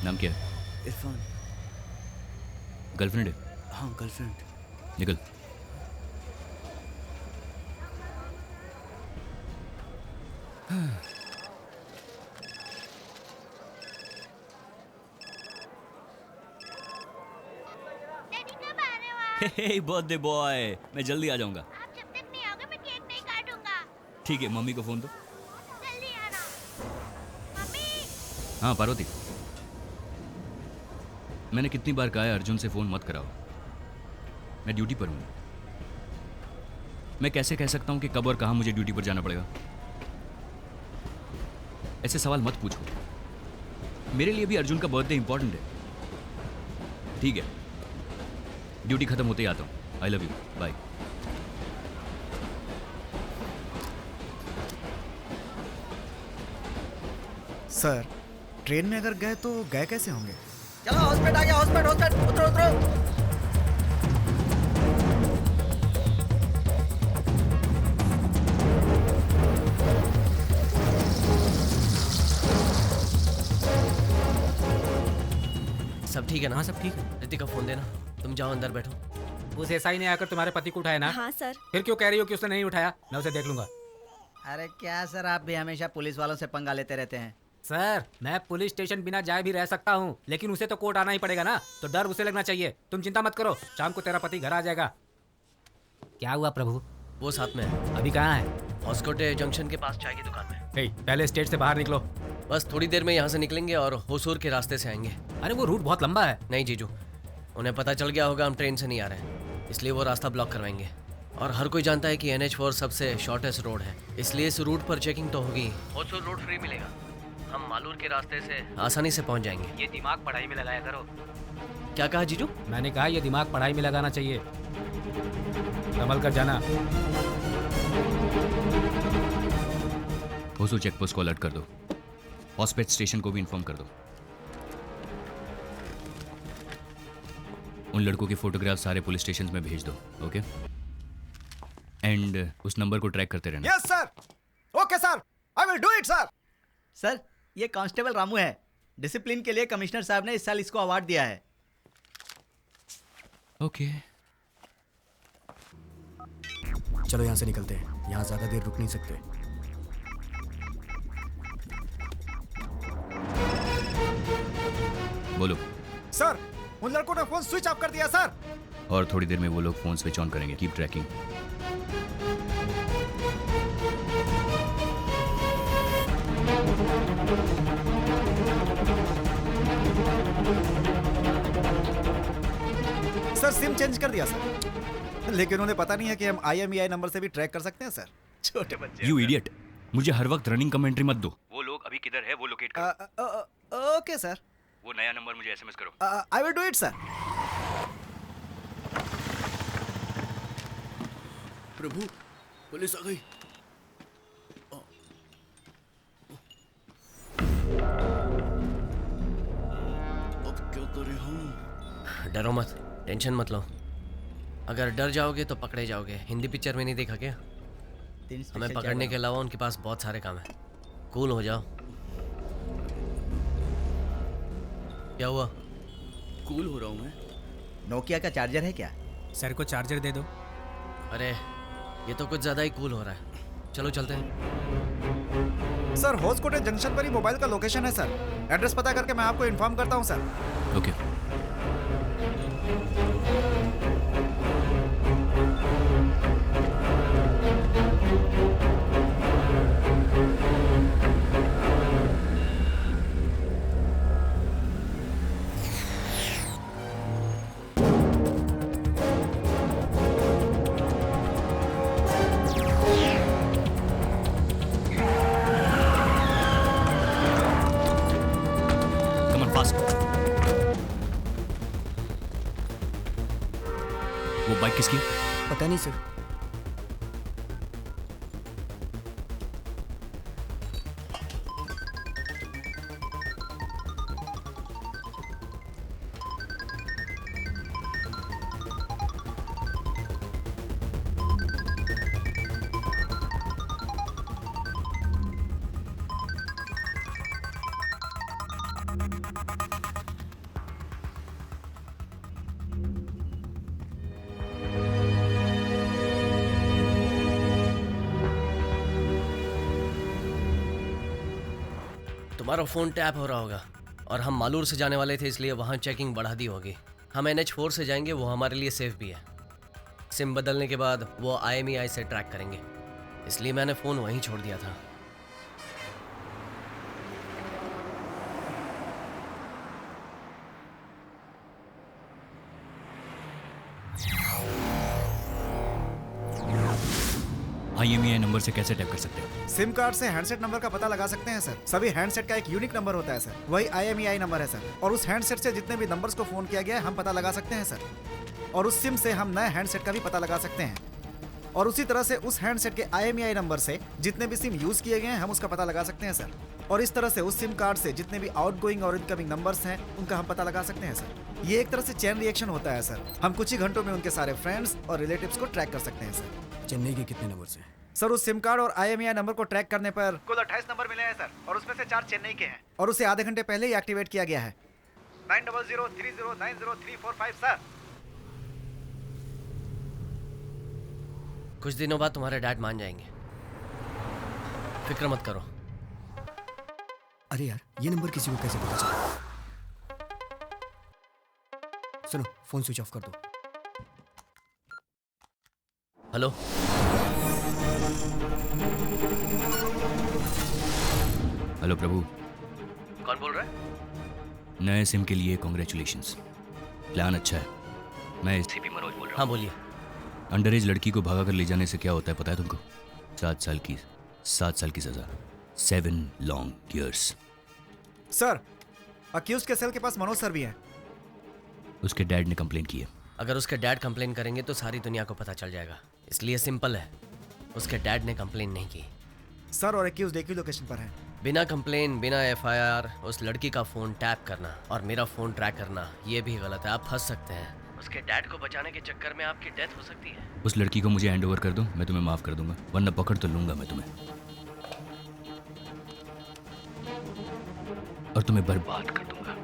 नाम क्या है? इरफान। गर्लफ्रेंड है? हाँ, गर्लफ्रेंड। निकल। हे बर्थडे बॉय, मैं जल्दी आ जाऊंगा। आप जब तक नहीं आओगे मैं केक नहीं काटूंगा। ठीक है, मम्मी को फोन दो। जल्दी आना। मम्मी। हाँ पार्वती, मैंने कितनी बार कहा है अर्जुन से फोन मत कराओ, मैं ड्यूटी पर हूँ। मैं कैसे कह सकता हूँ कि कब और कहाँ मुझे ड्यूटी पर जाना पड़ेगा? ऐसे सवाल मत पूछो। मेरे लिए भी अर्जुन का बर्थडे इंपॉर्टेंट है। ठीक है, ड्यूटी खत्म होते ही आता हूँ। I love you, bye. Sir, train में अगर गए तो गए कैसे होंगे? चलो हॉस्पिटल आ गया, हॉस्पिटल उतरो उतरो। सब ठीक है ना? हाँ सब ठीक है। रितिका फोन देना, तुम जाओ अंदर बैठो। उस एसआई ने आकर तुम्हारे पति को उठाया ना? हाँ सर। फिर क्यों कह रही हो कि उसने नहीं उठाया? मैं उसे देख लूंगा। अरे क्या सर, आप भी हमेशा पुलिस वालों से पंगा लेते रहते हैं। सर, मैं पुलिस स्टेशन बिना जाए भी रह सकता हूँ, लेकिन उसे तो कोर्ट आना ही पड़ेगा ना, तो डर उसे लगना चाहिए। तुम चिंता मत करो, शाम को तेरा पति घर आ जाएगा। क्या हुआ प्रभु? वो साथ में है। अभी कहाँ है? हॉस्कोटे जंक्शन के पास चाय की दुकान में। पहले स्टेट से बाहर निकलो। बस थोड़ी देर में यहाँ से निकलेंगे और होसूर के रास्ते से आएंगे। अरे वो रूट बहुत लंबा है। नहीं जीजू, उन्हें पता चल गया होगा हम ट्रेन से नहीं आ रहे हैं, इसलिए वो रास्ता ब्लॉक करवाएंगे। और हर कोई जानता है कि NH4 सबसे शॉर्टेस्ट रोड है, इसलिए इस रूट पर चेकिंग तो होगी। होसूर रोड फ्री मिलेगा, हम मालूर के रास्ते से आसानी से पहुंच जाएंगे। ये दिमाग पढ़ाई में लगाया करो। क्या कहा जीजू? मैंने कहा ये दिमाग पढ़ाई में लगाना चाहिए। संभल कर जाना। होसूर चेक पोस्ट को अलर्ट कर दो, हॉस्पिटल स्टेशन को भी इन्फॉर्म कर दो। उन लड़कों के फोटोग्राफ सारे पुलिस स्टेशन में भेज दो, ओके? एंड उस नंबर को ट्रैक करते रहना। Yes sir. Okay sir, I will do it sir. Sir, ये कांस्टेबल रामू है। डिसिप्लिन के लिए कमिश्नर साहब ने इस साल इसको अवार्ड दिया है। ओके। चलो यहाँ से निकलते हैं, यहाँ ज्यादा देर रुक नहीं सकते। बोलो। सर, उन लड़कों ने फोन स्विच ऑफ कर दिया सर। और थोड़ी देर में वो लोग फोन स्विच ऑन करेंगे। Keep trekking. Sir, SIM change कर दिया सर, लेकिन उन्हें पता नहीं है कि हम IMEI नंबर से भी ट्रैक कर सकते हैं सर। छोटे बच्चे। यू इडियट, मुझे हर वक्त रनिंग कमेंट्री मत दो। वो लोग अभी किधर है वो लोकेट करो। Okay sir. वो नया नंबर मुझे SMS करो। I will do it sir. Prabhu police आ गई। अब क्या करें हम? डरो मत, टेंशन मत लो। अगर डर जाओगे तो पकड़े जाओगे। हिंदी पिक्चर में नहीं देखा क्या? हमें पकड़ने के अलावा उनके पास बहुत सारे काम है। कूल हो जाओ। क्या हुआ? कूल हो रहा हूँ मैं। नोकिया का चार्जर है क्या? सर को चार्जर दे दो। अरे ये तो कुछ ज़्यादा ही कूल हो रहा है। चलो चलते हैं। सर होसकोटे जंक्शन पर ही मोबाइल का लोकेशन है सर। एड्रेस पता करके मैं आपको इन्फॉर्म करता हूँ सर। ओके। वो बाइक किसकी? पता नहीं सर। तुम्हारा फ़ोन टैप हो रहा होगा और हम मालूर से जाने वाले थे, इसलिए वहाँ चेकिंग बढ़ा दी होगी। हम NH4 से जाएंगे, वो हमारे लिए सेफ भी है। सिम बदलने के बाद वो IMEI से ट्रैक करेंगे, इसलिए मैंने फ़ोन वहीं छोड़ दिया था। IMEI नंबर से कैसे टैप कर सकते हैं? सिम कार्ड से हैंडसेट नंबर का पता लगा सकते हैं सर। सभी हैंडसेट का एक यूनिक नंबर होता है सर, वही IMEI नंबर है सर। और उस हैंडसेट से जितने भी नंबर्स को फोन किया गया है हम पता लगा सकते हैं सर। और उस सिम से हम नए हैंडसेट का भी पता लगा सकते हैं। और उसी तरह से उस हैंडसेट के IMEI नंबर से जितने भी सिम यूज किए गए हैं हम उसका पता लगा सकते हैं सर। और इस तरह से उस सिम कार्ड से जितने भी आउटगोइंग और इनकमिंग नंबर्स हैं उनका हम पता लगा सकते हैं सर। ये एक तरह से चेन रिएक्शन होता है सर। हम कुछ ही घंटों में उनके सारे फ्रेंड्स और रिलेटिव्स को ट्रैक कर सकते हैं सर। चेन्नई के कितने नंबर से? सर उस सिम कार्ड और IMEI नंबर को ट्रैक करने पर कुल 28 नंबर मिले हैं सर, और उसमें से 4 चेन्नई के हैं और उसे आधे घंटे पहले ही एक्टिवेट किया गया है। 9003090345 सर। कुछ दिनों बाद तुम्हारे डैड मान जाएंगे, फिक्र मत करो। अरे यार, ये नंबर किसी को कैसे पता चला? सुनो, फोन स्विच ऑफ कर दो। हेलो, हेलो प्रभु। कौन बोल रहा है? नए सिम के लिए कॉन्ग्रेचुलेशंस। प्लान अच्छा है। मैं ACP मनोज बोल रहा हूँ। हाँ बोलिए। अंडर एज लड़की को भगा कर ले जाने से क्या होता है पता है तुमको? 7 साल की सजा। 7 लॉन्ग ईयर्स। सर, अक्यूज के सेल के पास मनोज सर भी हैं। उसके डैड ने कंप्लेन की है। अगर उसके डैड कंप्लेन करेंगे तो सारी दुनिया को पता चल जाएगा, इसलिए सिंपल है। उसके डैड ने कंप्लेन नहीं की। सर, और अक्यूज एक ही लोकेशन पर है। बिना कंप्लेन, बिना FIR उस लड़की का फोन टैप करना और मेरा फोन ट्रैक करना, ये भी गलत है। आप फंस सकते हैं। उसके डैड को बचाने के चक्कर में आपकी डेथ हो सकती है। उस लड़की को मुझे हैंड ओवर कर दो, मैं तुम्हें माफ कर दूंगा, वरना पकड़ तो लूंगा मैं तुम्हें और तुम्हें बर्बाद कर दूंगा,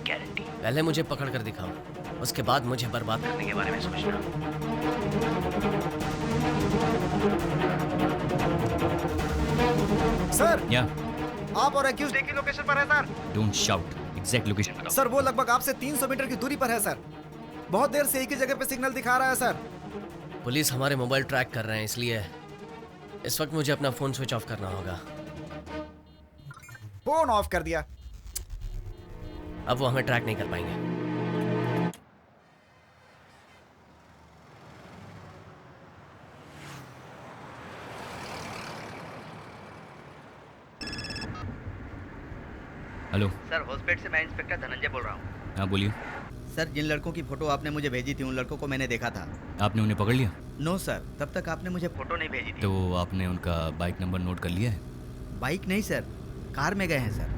गारंटी। पहले मुझे पकड़ कर दिखाओ, उसके बाद मुझे बर्बाद करने के बारे में सोचना। सर, या आप और अक्यूज एक ही लोकेशन पर है sir. Don't shout, exact location बताओ। सर, वो लगभग आपसे 300 मीटर की दूरी पर है सर। बहुत देर से एक ही जगह पे सिग्नल दिखा रहा है सर। पुलिस हमारे मोबाइल ट्रैक कर रहे हैं, इसलिए इस वक्त मुझे अपना फोन स्विच ऑफ करना होगा। फोन ऑफ कर दिया। अब वो हमें ट्रैक नहीं कर पाएंगे। हेलो सर, हॉस्पिटल से मैं इंस्पेक्टर धनंजय बोल रहा हूँ। हाँ बोलिए। सर जिन लड़कों की फोटो आपने मुझे भेजी थी उन लड़कों को मैंने देखा था। आपने उन्हें पकड़ लिया? नो सर, तब तक आपने मुझे फोटो नहीं भेजी थी। तो आपने उनका बाइक नंबर नोट कर लिया है? बाइक नहीं सर, कार में गए हैं सर।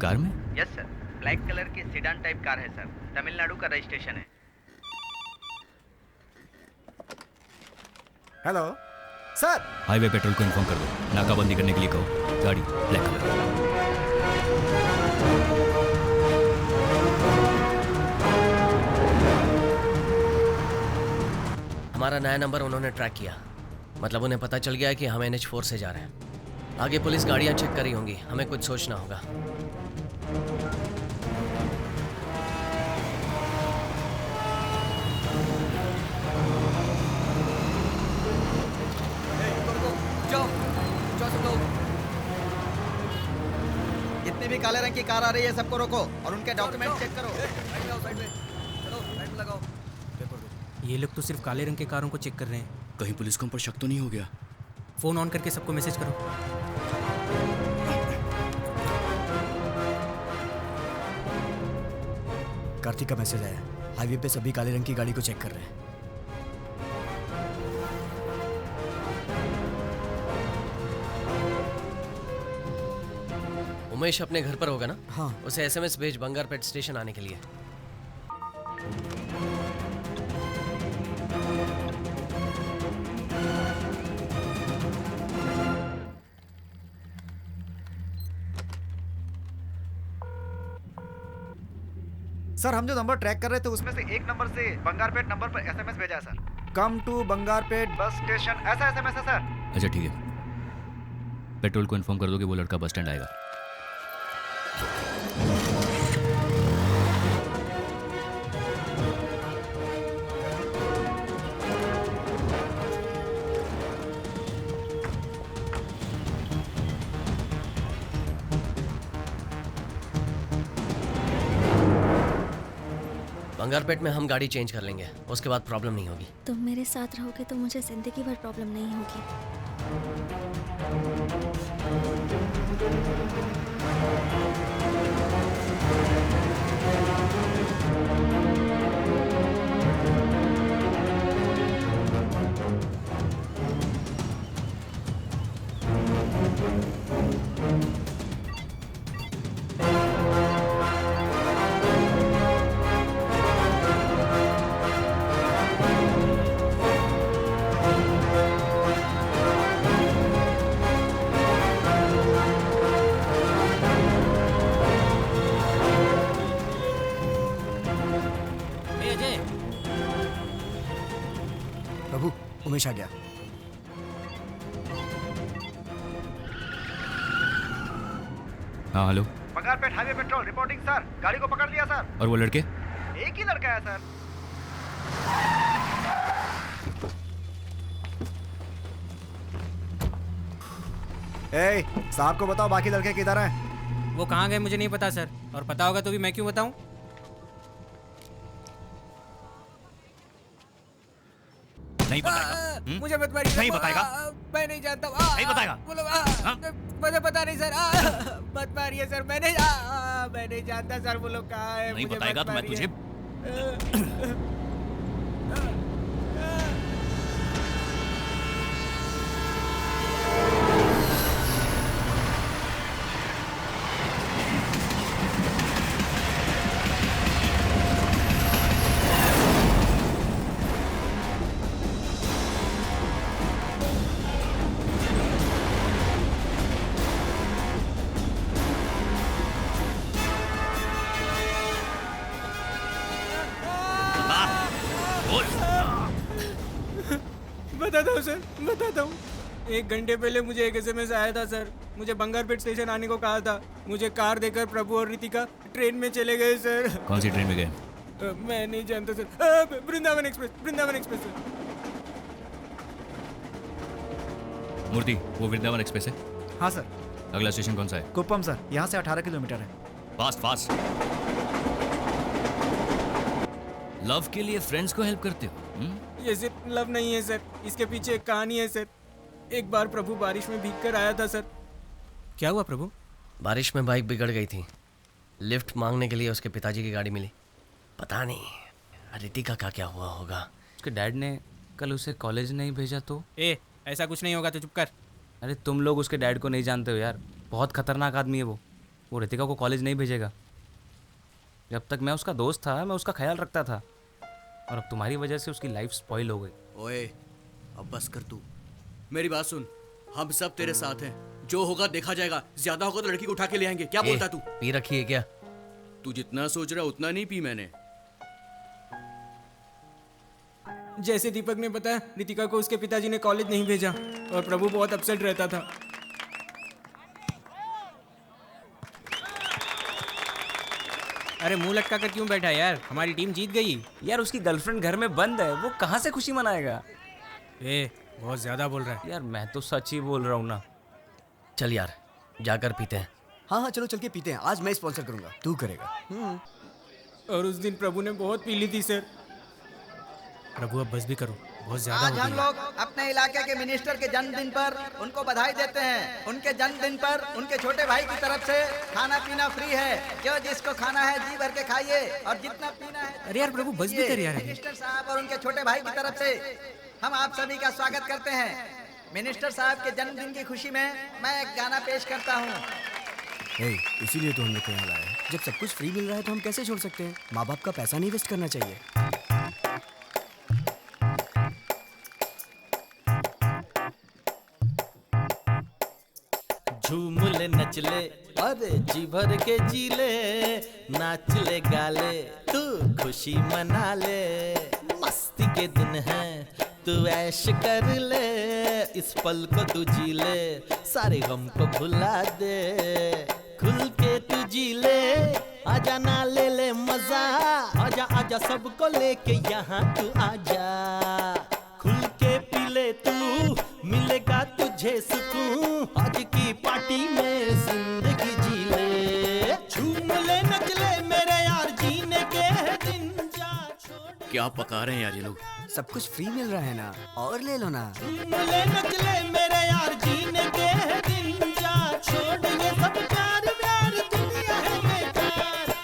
कार में? यस सर, ब्लैक कलर की सीडान टाइप कार है सर, तमिलनाडु का रजिस्ट्रेशन है। Hello sir. हाईवे पेट्रोल को इन्फॉर्म कर दो, नाकाबंदी करने के लिए कहो। गाड़ी ब्लैक कलर। हमारा नया नंबर उन्होंने ट्रैक किया, मतलब उन्हें पता चल गया कि हम NH4 से जा रहे हैं। आगे पुलिस गाड़ियां चेक करी होंगी, हमें कुछ सोचना होगा। जितने भी काले रंग की कार आ रही है सबको रोको और उनके डॉक्यूमेंट चेक करो। ये लोग तो सिर्फ काले रंग के कारों को चेक कर रहे हैं। कहीं पुलिस को हम पर शक तो नहीं हो गया? फोन ऑन करके सबको मैसेज करो। कार्तिक का मैसेज आया, हाईवे पे सभी काले रंग की गाड़ी को चेक कर रहे हैं। उमेश अपने घर पर होगा ना? हाँ। उसे SMS भेज बंगारपेट स्टेशन आने के लिए। सर हम जो नंबर ट्रैक कर रहे थे उसमें से एक नंबर से बंगारपेट नंबर पर SMS भेजा है sir. Come to Bangarpet bus station, ऐसा SMS है सर। अच्छा ठीक है, पेट्रोल को इन्फॉर्म कर दो कि वो लड़का बस स्टैंड आएगा। बंगारपेट में हम गाड़ी चेंज कर लेंगे, उसके बाद प्रॉब्लम नहीं होगी। तुम मेरे साथ रहोगे तो मुझे जिंदगी भर प्रॉब्लम नहीं होगी। ए अजय, प्रभु, उमेश आ गया। हाँ hello. Bangarpet highway petrol reporting sir, गाड़ी को पकड़ लिया सर। और वो लड़के? एक ही लड़का है सर। ए, साहब को बताओ बाकी लड़के किधर हैं? वो कहाँ गए मुझे नहीं पता सर, और पता होगा तो भी मैं क्यों बताऊं? नहीं बताएगा? मुझे मत मारिए। नहीं बताएगा? मैं नहीं जानता। नहीं बताएगा? बोलो। मुझे पता नहीं सर। मत मारिए सर, मैं नहीं जानता सर वो लोग कहाँ है। नहीं मुझे बताएगा मत तो मैं मारिए। तुझे बताता हूँ सर, बताता हूँ। 1 घंटे पहले मुझे एक SMS आया था सर। मुझे बंगारपेट स्टेशन आने को कहा था। मुझे कार देकर प्रभु और रितिका ट्रेन में चले गए सर। कौन सी ट्रेन में गए? मैं नहीं जानता sir. Vrindavan express, Vrindavan express sir. Murthy, वो वृंदावन एक्सप्रेस है? हाँ सर। अगला स्टेशन कौन सा है? कुप्पम सर, यहाँ से 18 किलोमीटर है। Fast fast. लव के लिए फ्रेंड्स को हेल्प करते हो? ये सिर्फ लव नहीं है सर, इसके पीछे एक कहानी है सर। एक बार प्रभु बारिश में भीग कर आया था सर। क्या हुआ प्रभु? बारिश में बाइक बिगड़ गई थी, लिफ्ट मांगने के लिए उसके पिताजी की गाड़ी मिली। पता नहीं रितिका का क्या हुआ होगा। उसके डैड ने कल उसे कॉलेज नहीं भेजा तो? ऐसा कुछ नहीं होगा, तो चुप कर। अरे तुम लोग उसके डैड को नहीं जानते हो यार, बहुत खतरनाक आदमी है वो रितिका को कॉलेज नहीं भेजेगा। जब तक मैं उसका दोस्त था मैं उसका ख्याल रखता था, और अब तुम्हारी वजह से उसकी लाइफ स्पॉइल हो गई। ओए अब बस कर तू, मेरी बात सुन, हम सब तेरे साथ हैं, जो होगा देखा जाएगा, ज्यादा होगा तो लड़की को उठा के ले आएंगे। क्या बोलता तू? पी रखी है क्या? तू जितना सोच रहा उतना नहीं पी मैंने। जैसे दीपक ने बताया, रितिका को उसके पिताजी ने कॉलेज नहीं भेजा और प्रभु बहुत अपसेट रहता था। अरे मुंह लटका कर क्यों बैठा यार? हमारी टीम जीत गई। यार उसकी गर्लफ्रेंड घर में बंद है, वो कहाँ से खुशी मनाएगा? बहुत ज्यादा बोल रहा है यार। मैं तो सच ही बोल रहा हूँ ना। चल यार जाकर पीते हैं। हाँ चलो चल के पीते हैं। आज मैं स्पॉन्सर करूंगा, तू करेगा। और उस दिन प्रभु ने बहुत पी ली थी सर। प्रभु अब बस भी करो, बहुत ज्यादा आज हो हम गई। लोग अपने इलाके के मिनिस्टर के जन्मदिन पर उनको बधाई देते हैं। उनके जन्मदिन पर उनके छोटे भाई की तरफ से खाना पीना फ्री है। जो जिसको खाना है जी भर के खाइए और जितना पीना है। अरे यार प्रभु बस भी कर यार। मिनिस्टर साहब और उनके छोटे भाई की तरफ से हम आप सभी का स्वागत करते हैं। मिनिस्टर साहब के जन्मदिन की खुशी में मैं एक गाना पेश करता हूँ। इसीलिए तो हम लोग को यहाँ लाए हैं। जब सब कुछ फ्री मिल रहा है तो हम कैसे छोड़ सकते हैं? माँ बाप का पैसा नहीं वेस्ट करना चाहिए। झूम ले नच ले अरे जी भर के जी ले, नाच ले गाले तू खुशी मना ले। मस्ती के दिन है तू ऐश कर ले, इस पल को तू जी ले, सारे गम को भुला दे। खुल के तू जी ले, आजा ना ले ले मजा, आजा आजा सबको लेके यहाँ तू आजा। खुल के पी ले तू, मिलेगा तुझे सुकून, आज की पार्टी में जिंदगी जी ले। झूम ले नच ले मेरे यार, जीने के दिन जा छोड़। क्या पका रहे हैं यार ये लोग? सब कुछ फ्री मिल रहा है ना, और ले लो ना। झूम ले नच ले मेरे यार, जीने के दिन जा छोड़। ये सब प्यार प्यार दुनिया है बेकार।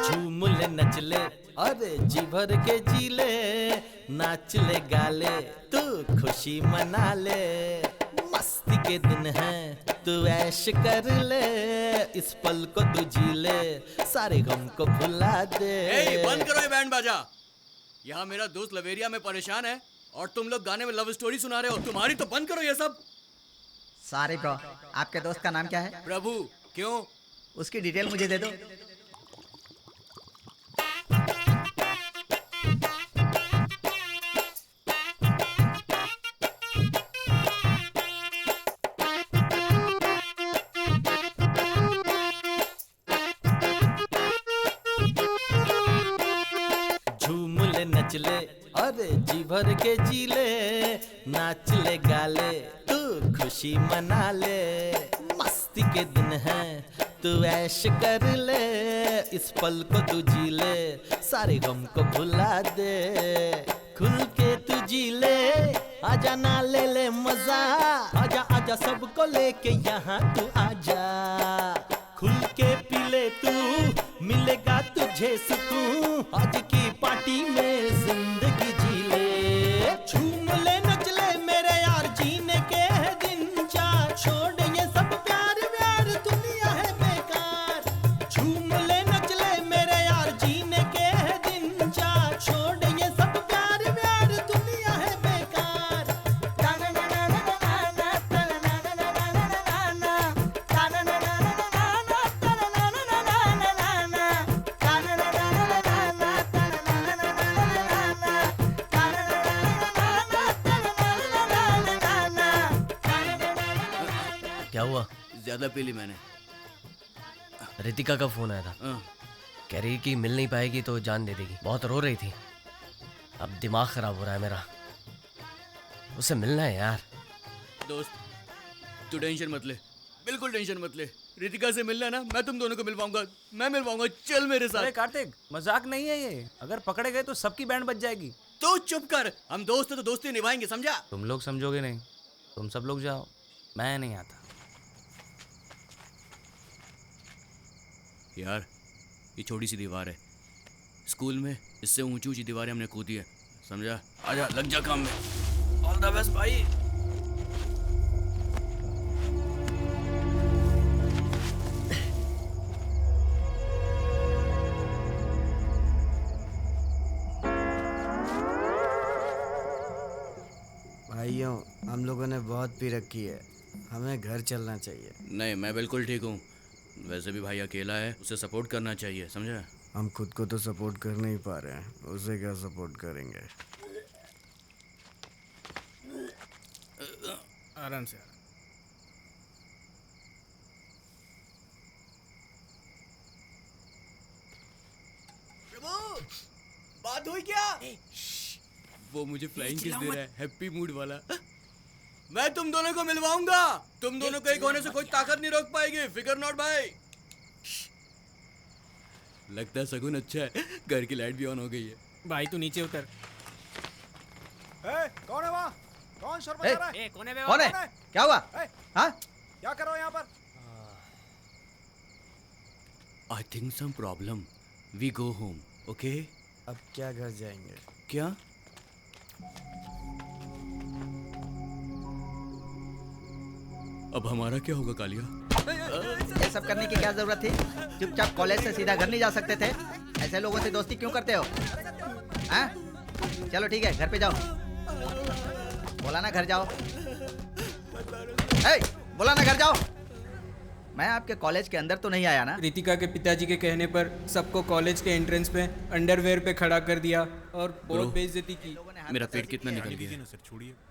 झूम ले नच ले अरे जी भर के जी ले, नाच ले गाले तू खुशी मना ले। मस्ती के दिन है तू ऐश कर ले, इस पल को तू जी ले, सारे गम को भुला दे। बंद करो ये बैंड बाजा। यहाँ मेरा दोस्त लवेरिया में परेशान है और तुम लोग गाने में लव स्टोरी सुना रहे हो। तुम्हारी तो बंद करो ये सब। सॉरी ब्रो, आपके दोस्त का नाम क्या है? प्रभु। क्यों? उसकी डिटेल मुझे दे दो। झूम ले नच ले अरे जी भर के जी ले, नाच ले गाले तू खुशी मना ले। मस्ती के दिन है तू ऐश कर ले, इस पल को तू जी ले, सारे गम को भुला दे। खुल के तू जी ले, आजा ना ले ले मजा, आजा आजा सबको लेके यहाँ तू आजा। खुल के पी ले तू, मिलेगा तुझे सुकून, आज की पार्टी में जिंदगी जी ले। झूम ले नच ले मेरे यार, जीने के दिन जा छोड़। ये सब प्यार प्यार दुनिया है बेकार। झूम ले नच ले मेरे यार, जीने के दिन जा छोड़। ये सब प्यार प्यार दुनिया है बेकार। क्या हुआ? ज्यादा पी ली मैंने। रितिका का फोन आया था, कह रही कि मिल नहीं पाएगी तो जान दे देगी। बहुत रो रही थी। अब दिमाग खराब हो रहा है मेरा। उसे मिलना है यार। दोस्त तू टेंशन मत ले, बिल्कुल टेंशन मत ले। रितिका से मिलना है ना, मैं तुम दोनों को मिलवाऊंगा, मैं मिलवाऊंगा। चल मेरे अरे साथ। कार्तिक, मजाक नहीं है ये। अगर पकड़े गए तो सबकी बैंड बज जाएगी। तो चुप कर, हम दोस्त हैं तो दोस्ती निभाएंगे, समझा? तुम लोग समझोगे नहीं, तुम सब लोग जाओ, मैं नहीं आता। यार ये छोटी सी दीवार है, स्कूल में इससे ऊंची ऊंची दीवारें हमने कूदी है, समझा? आजा लग जा काम में। ऑल द बेस्ट भाई। भाइयों, हम लोगों ने बहुत पी रखी है, हमें घर चलना चाहिए। नहीं, मैं बिल्कुल ठीक हूँ। वैसे भी भाई अकेला है, उसे सपोर्ट करना चाहिए, समझा? हम खुद को तो सपोर्ट कर नहीं पा रहे हैं, उसे क्या सपोर्ट करेंगे? आराम से। प्रभु, बात हुई क्या? वो मुझे फ्लाइंग किस दे रहा है, हैप्पी मूड वाला। मैं तुम दोनों को मिलवाऊंगा। तुम दोनों को एक होने से कोई ताकत नहीं रोक पाएगी, फिकर नॉट भाई। लगता है सगुन अच्छा है, घर की लाइट भी ऑन हो गई है। भाई तू नीचे उतर। कौन है वहाँ? कौन शोर मचा रहा है? कौन है बे? कौन है? क्या हुआ? हाँ? क्या कर रहे हो यहाँ पर? I think some problem, we go home, okay? अब क्या घर जाएंगे? क्या? अब हमारा क्या होगा कालिया? ये सब करने की क्या जरूरत थी? चुपचाप कॉलेज से सीधा घर नहीं जा सकते थे? ऐसे लोगों से दोस्ती क्यों करते हो? हाँ? चलो ठीक है, घर पे जाओ। बोला ना घर जाओ। बोला ना घर जाओ। मैं आपके कॉलेज के अंदर तो नहीं आया ना? रितिका के पिताजी के कहने पर सबको कॉलेज के एंट्रेंस पे अंडरवेयर पे खड़ा कर दिया और बहुत बेइज्जती की। मेरा पेट कितना निकल गया।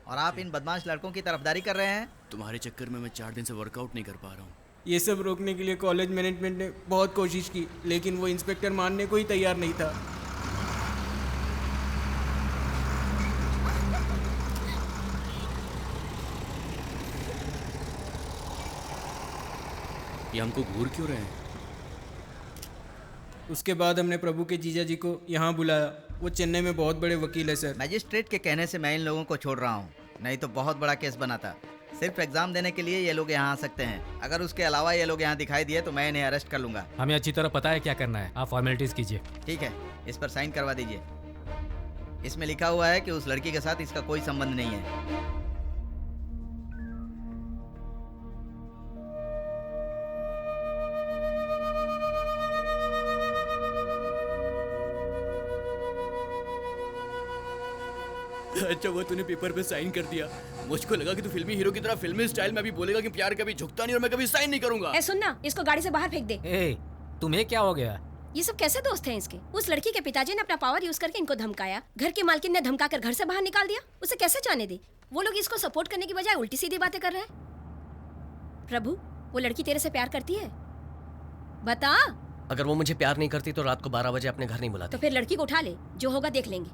और आप इन बदमाश लड़कों की तरफदारी कर रहे हैं? तुम्हारे चक्कर में मैं 4 दिन से वर्कआउट नहीं कर पा रहा हूँ। ये सब रोकने के लिए कॉलेज मैनेजमेंट ने बहुत कोशिश की, लेकिन वो इंस्पेक्टर मानने को ही तैयार नहीं था। ये हमको घूर क्यों रहे हैं? उसके बाद हमने प्रभु के जीजा जी को यहाँ बुलाया। वो चेन्नई में बहुत बड़े वकील है सर। मजिस्ट्रेट के कहने से मैं इन लोगों को छोड़ रहा हूँ, नहीं तो बहुत बड़ा केस बनाता। सिर्फ एग्जाम देने के लिए ये लोग यहाँ आ सकते हैं। अगर उसके अलावा ये लोग यहाँ दिखाई दिए तो मैं इन्हें अरेस्ट कर लूंगा। हमें अच्छी तरह पता है क्या करना है, आप फॉर्मेलिटीज कीजिए। ठीक है, इस पर साइन करवा दीजिए। इसमें लिखा हुआ है कि उस लड़की के साथ इसका कोई संबंध नहीं है। अच्छा वो तूने पेपर पे साइन कर दिया। मुझको लगा कि तू फिल्मी हीरो की तरह फिल्मी स्टाइल में भी बोलेगा कि प्यार कभी झुकता नहीं और मैं कभी साइन नहीं करूंगा। ए सुनना, इसको गाड़ी से बाहर फेंक दे। ए, तुम्हें क्या हो गया? ये सब कैसे दोस्त हैं इसके? उस लड़की के पिताजी ने अपना पावर यूज करके इनको धमकाया, घर की मालकिन ने धमकाकर घर से बाहर निकाल दिया। उसे कैसे जाने दे? वो लोग इसको सपोर्ट करने की बजाय उल्टी सीधी बातें कर रहे हैं। प्रभु, वो लड़की तेरे से प्यार करती है? बता। अगर वो मुझे प्यार नहीं करती तो रात को 12 बजे अपने घर नहीं बुलाती। तो फिर लड़की को उठा ले, जो होगा देख लेंगे।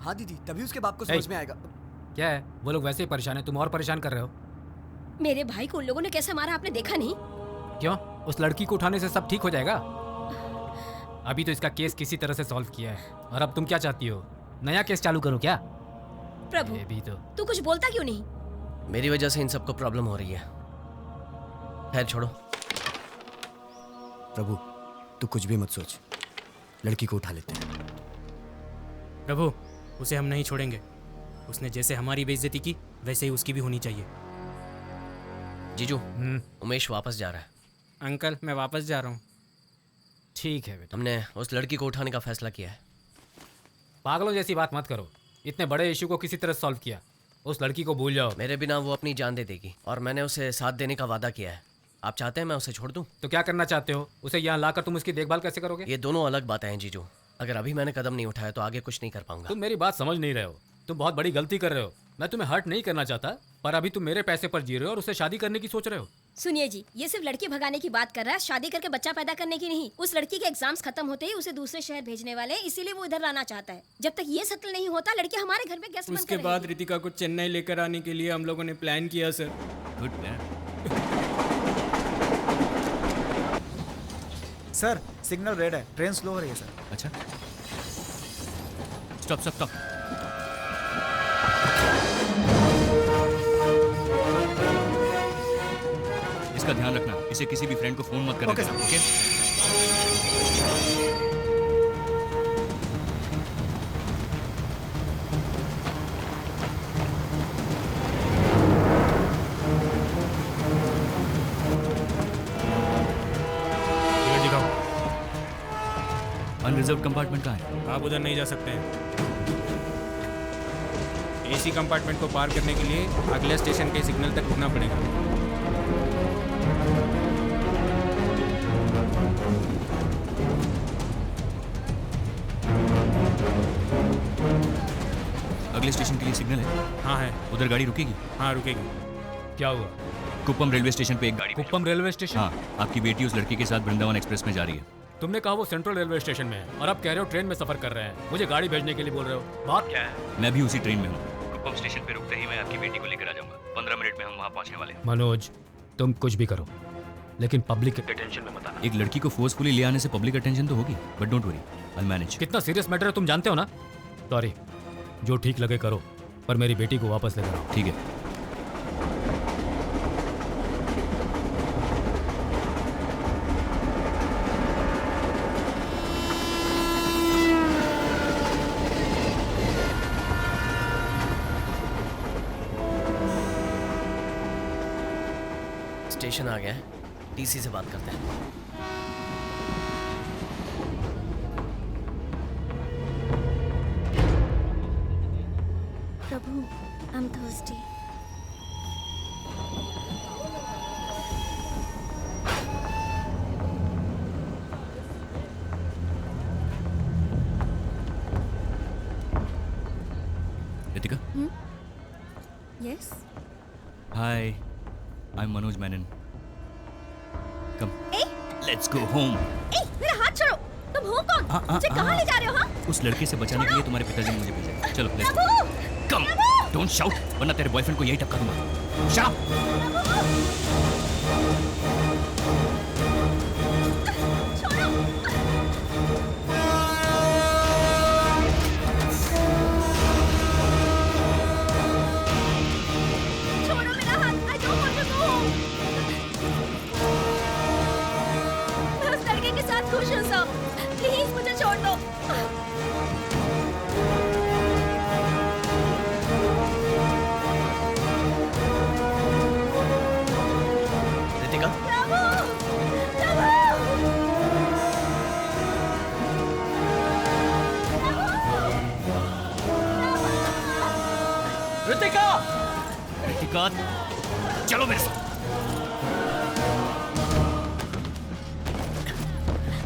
हाँ दीदी, तभी उसके बाप को समझ में आएगा। क्या है, वो लोग वैसे ही परेशान है, तुम और परेशान कर रहे हो। मेरे भाई को उन लोगों ने कैसे मारा आपने देखा नहीं? क्यों? उस लड़की को उठाने से सब ठीक हो जाएगा? अभी तो इसका केस किसी तरह से सॉल्व किया है, और अब तुम क्या चाहती हो? नया केस चालू करूं क्या? प्रभु, ये भी तो। तू कुछ बोलता क्यों नहीं? मेरी वजह से इन सबको प्रॉब्लम हो रही है। खैर छोड़ो। प्रभु, तू कुछ भी मत सोच, लड़की को उठा लेते हैं। प्रभु, उसे हम नहीं छोड़ेंगे। उसने जैसे हमारी बेइज्जती की वैसे ही उसकी भी होनी चाहिए। जीजू, उमेश वापस जा रहा है। अंकल, मैं वापस जा रहा हूँ। ठीक है बेटा। हमने उस लड़की को उठाने का फैसला किया है। पागलों जैसी बात मत करो, इतने बड़े इशू को किसी तरह सॉल्व किया। उस लड़की को भूल जाओ। मेरे बिना वो अपनी जान दे देगी और मैंने उसे साथ देने का वादा किया है। आप चाहते हैं मैं उसे छोड़ दूं? तो क्या करना चाहते हो? उसे यहाँ लाकर तुम उसकी देखभाल कैसे करोगे? ये दोनों अलग बातें हैं जीजू। अगर अभी मैंने कदम नहीं उठाया तो आगे कुछ नहीं कर पाऊंगा। तुम मेरी बात समझ नहीं रहे हो, तुम बहुत बड़ी गलती कर रहे हो। मैं तुम्हें हर्ट नहीं करना चाहता, पर अभी तुम मेरे पैसे पर जी रहे हो और उससे शादी करने की सोच रहे हो। सुनिए जी, ये सिर्फ लड़की भगाने की बात कर रहा है, शादी करके बच्चा पैदा करने की नहीं। उस लड़की के एग्जाम्स खत्म होते ही उसे दूसरे शहर भेजने वाले हैं, इसीलिए वो इधर लाना चाहता है। जब तक ये सेटल नहीं होता, लड़की हमारे घर में गेस्ट बनकर उसके बाद रितिका को चेन्नई लेकर आने के लिए हम लोगों ने प्लान किया sir. Good plan. Sir signal red है, ट्रेन स्लो हो रही है सर। अच्छा, स्टॉप स्टॉप स्टॉप। इसका ध्यान रखना, इसे किसी भी फ्रेंड को फोन मत करना। Okay sir. Okay? Unreserve compartment कहाँ है? आप उधर नहीं जा सकते हैं। एसी कंपार्टमेंट को पार करने के लिए अगले स्टेशन के सिग्नल तक रुकना पड़ेगा। अगले स्टेशन के लिए सिग्नल है? हाँ है। उधर गाड़ी रुकेगी? हाँ रुकेगी। क्या हुआ? कुप्पम रेलवे स्टेशन पे एक गाड़ी। Kuppam railway station? हाँ, आपकी बेटी उस लड़की के साथ वृंदावन एक्सप्रेस में जा रही है। तुमने कहा वो सेंट्रल रेलवे स्टेशन में है और अब कह रहे हो ट्रेन में सफर कर रहे हैं। मुझे गाड़ी भेजने के लिए बोल रहे हो, बात क्या है? मैं भी उसी ट्रेन में हूँ। कुप्पम स्टेशन पे रुकते ही मैं आपकी बेटी को लेकर आ जाऊंगा। 15 मिनट में हम वहाँ पहुँचने वाले हैं। मनोज, तुम कुछ भी करो, लेकिन पब्लिक के अटेंशन में मत आना। एक लड़की को फोर्सफुली ले आने से पब्लिक अटेंशन तो होगी, but don't worry, I will manage. कितना सीरियस मैटर है तुम जानते हो ना? सॉरी, जो ठीक लगे करो, पर मेरी बेटी को वापस ले आओ। ठीक है। स्टेशन आ गया है, टीसी से बात करते हैं। Prabhu, I am thirsty. Ritika? Yes? Hi, I am Manoj Menon. Come, ए, लेट्स गो होम। ए, मेरा हाथ छोड़ो। तुम हो कौन? मुझे कहाँ ले जा रहे हो? हाँ? उस लड़के से बचाने के लिए तुम्हारे पिताजी ने मुझे भेजा। चलो let's go. Prabhu! Come, don't shout, वरना तेरे बॉयफ्रेंड को यही टपका दूंगा। शाउट। छोड़ो मेरा हाथ। I don't want to go home. मैं उस लड़के के साथ खुश हूँ सब। प्लीज मुझे छोड़ दो। रितिका? प्रभु! प्रभु! रितिका! रितिका, चलो मेरे साथ।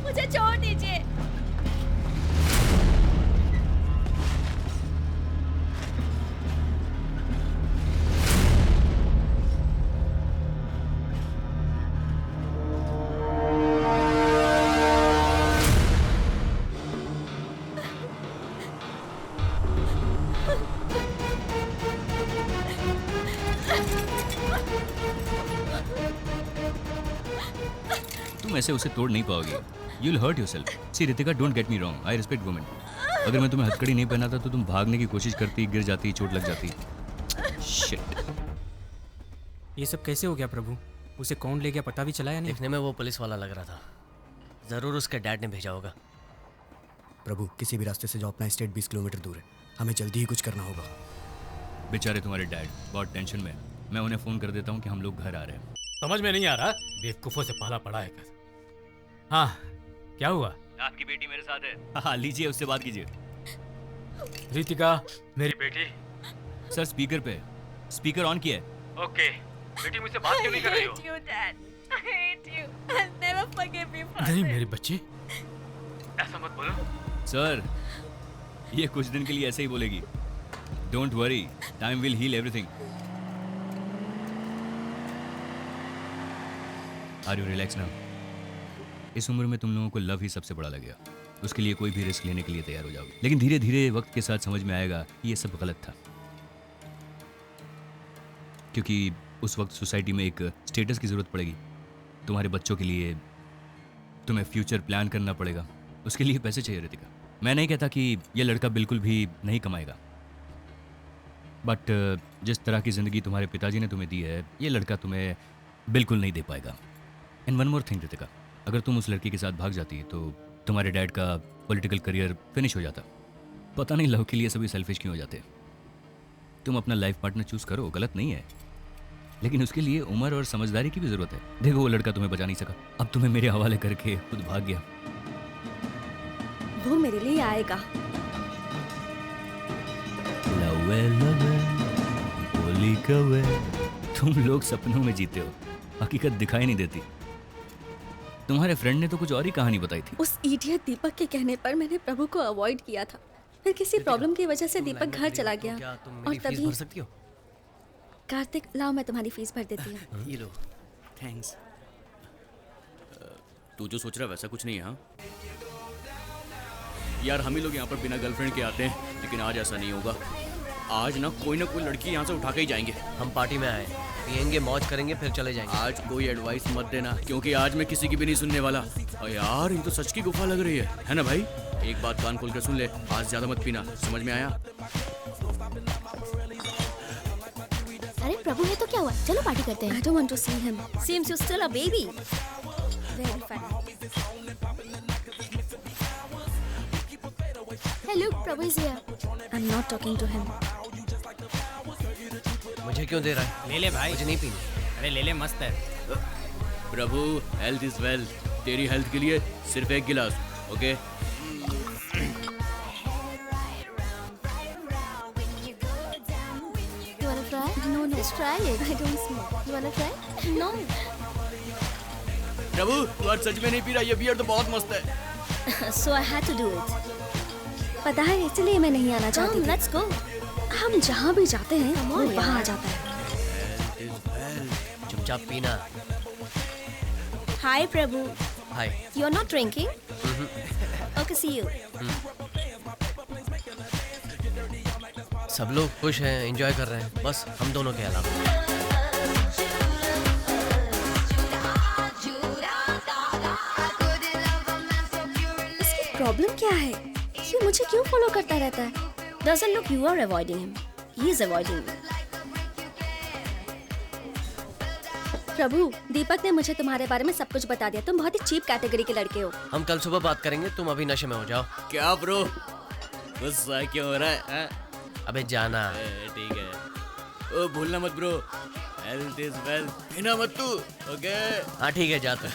मुझे छोड़ दीजिए। तुम ऐसे उसे तोड़ नहीं पाओगी। You will hurt yourself. See Ritika, don't get me wrong, I respect women. अगर मैं तुम्हें हथकड़ी नहीं पहनाता तो तुम भागने की कोशिश करती, गिर जाती, चोट लग जाती। शिट। ये सब कैसे हो गया प्रभु? उसे कौन ले गया पता भी चला या नहीं? देखने में वो पुलिस वाला लग रहा था, जरूर उसके डैड ने भेजा होगा। प्रभु, किसी भी रास्ते से जाओ, अपना स्टेट 20 किलोमीटर दूर है, हमें जल्दी ही कुछ करना होगा। बेचारे तुम्हारे डैड बहुत टेंशन में। मैं उन्हें फोन कर देता हूँ कि हम लोग घर आ रहे हैं। समझ में नहीं आ रहा, बेवकूफों से पाला पड़ा है। हाँ, क्या हुआ? आपकी बेटी मेरे साथ है। हाँ, लीजिए, उससे बात कीजिए। रितिका, मेरी बेटी। सर स्पीकर पे, स्पीकर ऑन किया है। ओके, बेटी मुझसे बात क्यों नहीं कर रही हो? नहीं मेरी बच्ची, ऐसा मत बोलो। सर, ये कुछ दिन के लिए ऐसे ही बोलेगी। Don't worry, time will heal everything. Are you relax now? इस उम्र में तुम लोगों को लव ही सबसे बड़ा लगेगा, उसके लिए कोई भी रिस्क लेने के लिए तैयार हो जाओगे। लेकिन धीरे धीरे वक्त के साथ समझ में आएगा कि ये सब गलत था, क्योंकि उस वक्त सोसाइटी में एक स्टेटस की ज़रूरत पड़ेगी। तुम्हारे बच्चों के लिए तुम्हें फ्यूचर प्लान करना पड़ेगा, उसके लिए पैसे चाहिए रितिका। मैं नहीं कहता कि ये लड़का बिल्कुल भी नहीं कमाएगा, बट जिस तरह की ज़िंदगी तुम्हारे पिताजी ने तुम्हें दी है, ये लड़का तुम्हें बिल्कुल नहीं दे पाएगा। And one more thing Ritika, अगर तुम उस लड़की के साथ भाग जाती तो तुम्हारे डैड का पॉलिटिकल करियर फिनिश हो जाता। पता नहीं लव के लिए सभी सेल्फिश क्यों हो जाते। तुम अपना लाइफ पार्टनर चूज करो, गलत नहीं है, लेकिन उसके लिए उम्र और समझदारी की भी जरूरत है। देखो वो लड़का तुम्हें बचा नहीं सका, अब तुम्हें मेरे हवाले करके खुद भाग गया। वो मेरे लिए आएगा। लवे लवे बोली कवे, तुम लोग सपनों में जीते हो, हकीकत दिखाई नहीं देती। तुम्हारे फ्रेंड ने तो कुछ और ही कहानी बताई थी। उस इडियट दीपक के कहने पर मैंने प्रभु को अवॉइड किया था। फिर किसी प्रॉब्लम की वजह से दीपक घर चला गया और तभी भर सकती हो? कार्तिक लाओ मैं तुम्हारी फीस भर देती हूँ। ये लो, थैंक्स। तू जो सोच रहा है वैसा कुछ नहीं है। हाँ यार, हम ही लोग यहाँ पर बिना गर्लफ्रेंड के आते हैं, लेकिन आज ऐसा नहीं होगा। आज ना कोई लड़की यहाँ से उठा के ही जाएंगे। हम पार्टी में आए, पियेंगे, मौज करेंगे, फिर चले जाएंगे। आज कोई एडवाइस मत देना, क्योंकि आज मैं किसी की भी नहीं सुनने वाला। और यार ये तो सच की गुफा लग रही है ना भाई? एक बात कान खोल कर सुन ले, आज ज्यादा मत पीना, समझ में आया? अरे प्रभु है तो क्या हुआ, चलो पार्टी करते हैं। I don't want to see him. Seems you're still a baby. Very funny. Hey, look, Prabhu is here. I'm not talking to him. मुझे क्यों दे रहा है? ले ले भाई, मुझे नहीं पीनी। अरे ले ले, मस्त है। प्रभु, हेल्थ इज वेल्थ। तेरी हेल्थ के लिए सिर्फ एक गिलास, okay? You wanna try? No, no. Just try it. I don't smoke. You wanna try? No. प्रभु, तू आज सच में नहीं पी रहा, ये बियर तो बहुत मस्त है। So I had to do it. पता है इसलिए मैं नहीं आना चाहती Come, थी। let's go. हम जहाँ भी जाते हैं Come वो on, वहाँ आ यार। जाता है। चुपचाप पीना। Hi, Prabhu. Hi. You're not drinking? Okay, see you. सब लोग खुश हैं, एंजॉय कर रहे हैं, बस हम दोनों के अलावा। इसकी प्रॉब्लम क्या है? ये मुझे क्यों फॉलो करता रहता है? Doesn't look you are avoiding him. He is avoiding you. प्रभु, दीपक ने मुझे तुम्हारे बारे में सब कुछ बता दिया। तुम बहुत ही चीप कैटेगरी के लड़के हो। हम कल सुबह बात करेंगे, तुम अभी नशे में हो जाओ। क्या ब्रो, गुस्सा क्यों हो रहा है? अबे जाना। ठीक है, ओ भूलना मत ब्रो, हेल्थ इज वेल्थ। पीना मत तू, ओके? हाँ ठीक है, जाते।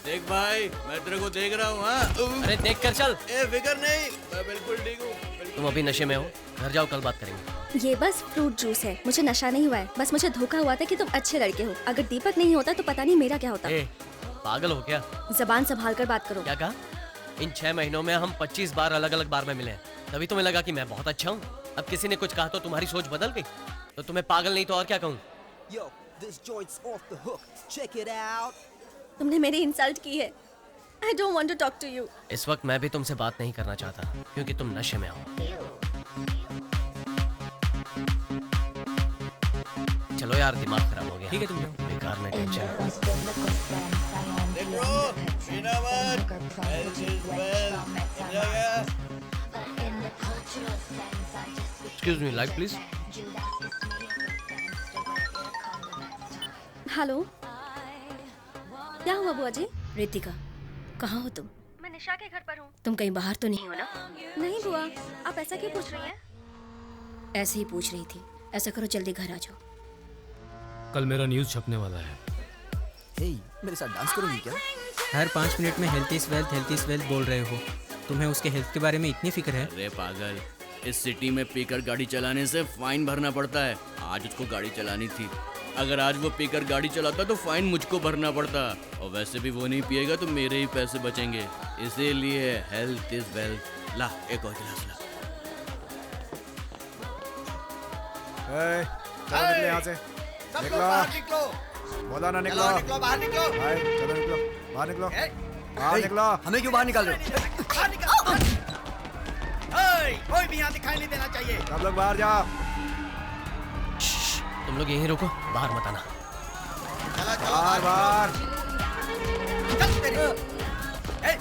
देख भाई, मैं तेरे को देख रहा हूँ। हाँ अरे देख कर चल। ए फिकर नहीं, मैं बिल्कुल ठीक हूँ। तुम अभी नशे में हो, घर जाओ, कल बात करेंगे। ये बस फ्रूट जूस है, मुझे नशा नहीं हुआ है। बस मुझे धोखा हुआ था कि तुम अच्छे लड़के हो। अगर दीपक नहीं होता तो पता नहीं मेरा क्या होता। ए, पागल हो क्या? जबान संभाल कर बात करो। क्या कहा? इन 6 महीनों में हम 25 बार अलग अलग बार में मिले हैं, तभी तुम्हें लगा कि मैं बहुत अच्छा हूँ। अब किसी ने कुछ कहा तो तुम्हारी सोच बदल गई, तो तुम्हें पागल नहीं तो और क्या कहूँ? तुमने मेरी इंसल्ट की है। I don't want to talk to you. इस वक्त मैं भी तुमसे बात नहीं करना चाहता, क्योंकि तुम नशे में हो। चलो यार, दिमाग खराब हो गया। ठीक है, तुम जाओ। बेकार में tension. Excuse me, light please. Hello, क्या हुआ बुआ जी? रितिका, कहाँ हो तुम? मैं निशा के घर पर हूँ। तुम कहीं बाहर तो नहीं हो ना? नहीं बुआ, आप ऐसा क्यों पूछ रही हैं? ऐसे ही पूछ रही थी। ऐसा करो, जल्दी घर आ जाओ। कल मेरा न्यूज़ छपने वाला है। मेरे साथ डांस करोगी क्या? हर 5 मिनट में हेल्थ इज वेल्थ बोल रहे हो। तुम्हें उसके हेल्थ के बारे में इतनी फिक्र है? अरे पागल, इस सिटी में पीकर गाड़ी चलाने से फाइन भरना पड़ता है। आज उसको गाड़ी चलानी थी, अगर आज वो पीकर गाड़ी चलाता तो फाइन मुझको भरना पड़ता, और वैसे भी वो नहीं पिएगा तो मेरे ही पैसे बचेंगे। इसीलिए हेल्थ इज वेल्थ। ला एक और गिलास ला। चलो निकलो यहाँ से। सब लोग बाहर निकलो। बोला ना निकलो। चलो निकलो, बाहर निकलो। भाई चलो निकलो, बाहर निकलो, बाहर ए, निकलो। हमें क्यों बाहर निकाल रहे हो? बाहर निकल। ओए, कोई भी यहाँ दिखाई नहीं देना चाहिए। सब लोग बाहर जाओ। तुम लोग यहीं रुको, बाहर मत आना। चलो चलो बाहर बाहर। चल तेरी। ए,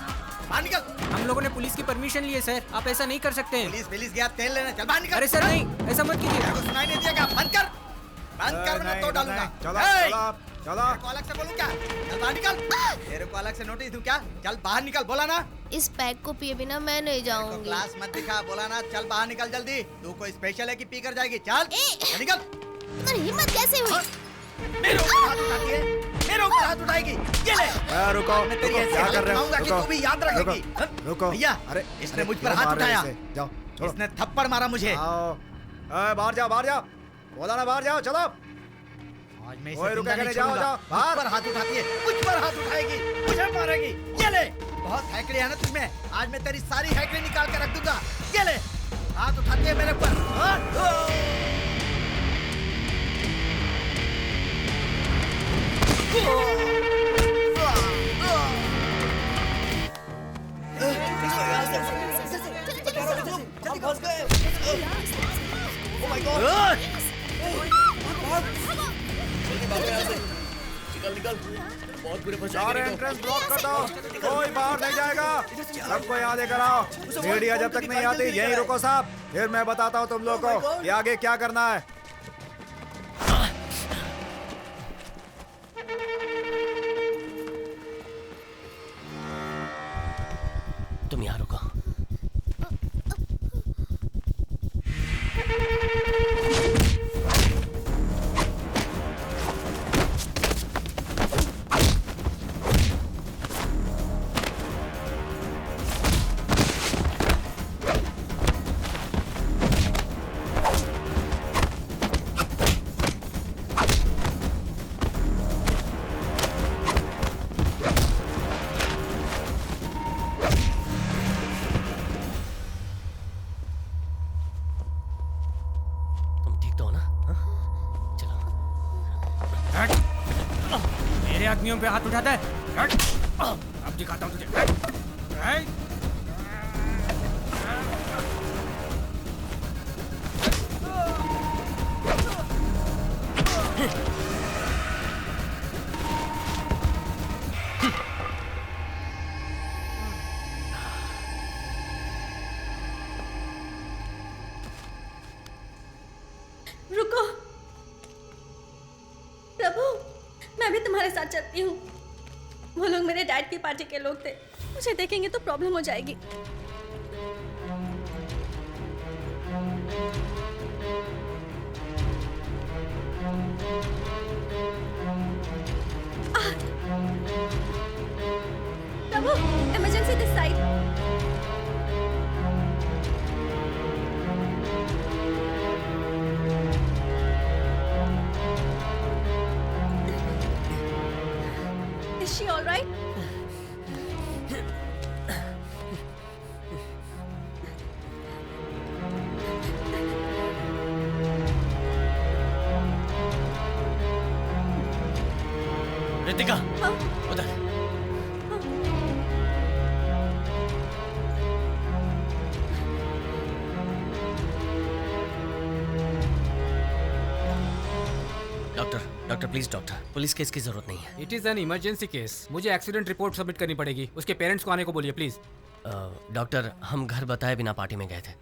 बाहर निकल। हम लोगों ने पुलिस की परमिशन ली है सर, आप ऐसा नहीं कर सकते हैं। पुलिस गया तेल लेने, चल बाहर निकल। अरे सर नहीं, ऐसा मत कीजिए। तेरे को सुनाई नहीं दिया क्या? बंद कर, बंद कर, वरना तो डालूंगा। चलो ए, चलो चलो। तेरे को अलग से बोलूं क्या? चल बाहर निकल। तेरे को अलग से नोटिस दूं क्या? चल बाहर निकल, बोला ना। इस पैक को पिए बिना मैं नहीं तेरे को जाऊंगी। क्लास मत दिखा, बोला ना। चल बाहर निकल जल्दी। तू कोई स्पेशल है कि पी कर जाएगी? चल चल निकल। तुम्हारी हिम्मत कैसे हुई? मेरे ऊपर हाथ उठाती है, मेरे ऊपर हाथ उठाएगी। ये ले। रुको मैं तेरी रुको, ऐसी क्या हालत कर रहे हो? बनाऊंगा कि रुको, तू भी याद रखेगी। रुको भैया, अरे इसने अरे मुझ पर क्यों हाथ मार रहे हो उठाया। इसे? जाओ छोड़ो। इसने थप्पड़ मारा मुझे। आओ। बाहर जाओ, बाहर जाओ। बोला ना बाहर जाओ, चलो। आज मैं ओए, इसे रुका जिंदा नहीं कहने, जाओ, छोड़ूंगा। जाओ, मुझ बाहर। पर हाथ उठाती है, मुझ पर हाथ उठाएगी, मुझे मारेगी। ये ले, बहुत हैकड़ी है ना तुझमें। आज मैं तेरी सारी हैकड़ी निकाल के रख दूंगा। ये ले, हाथ उठाती है मेरे ऊपर। सारे एंट्रेंस ब्लॉक कर दो, कोई बाहर नहीं जाएगा। सबको यहाँ लेकर आओ। मीडिया जब तक नहीं आती यहीं रुको साहब, फिर मैं बताता हूँ तुम लोग को कि आगे क्या करना है। तुम यहाँ रुको। मेरे आदमियों पे हाथ उठाता है। अब दिखाता हूँ तुझे। रुको प्रभु, मैं भी तुम्हारे साथ चलती हूँ। वो लोग मेरे डैड की पार्टी के लोग थे, मुझे देखेंगे तो प्रॉब्लम हो जाएगी। Prabhu, emergency this side. Is she all right? Ritika, हाँ? उधर। Doctor please doctor, police case की जरूरत नहीं है। It is an emergency case. मुझे एक्सीडेंट रिपोर्ट सबमिट करनी पड़ेगी। उसके पेरेंट्स को आने को बोलिए प्लीज। डॉक्टर, हम घर बताए बिना पार्टी में गए थे।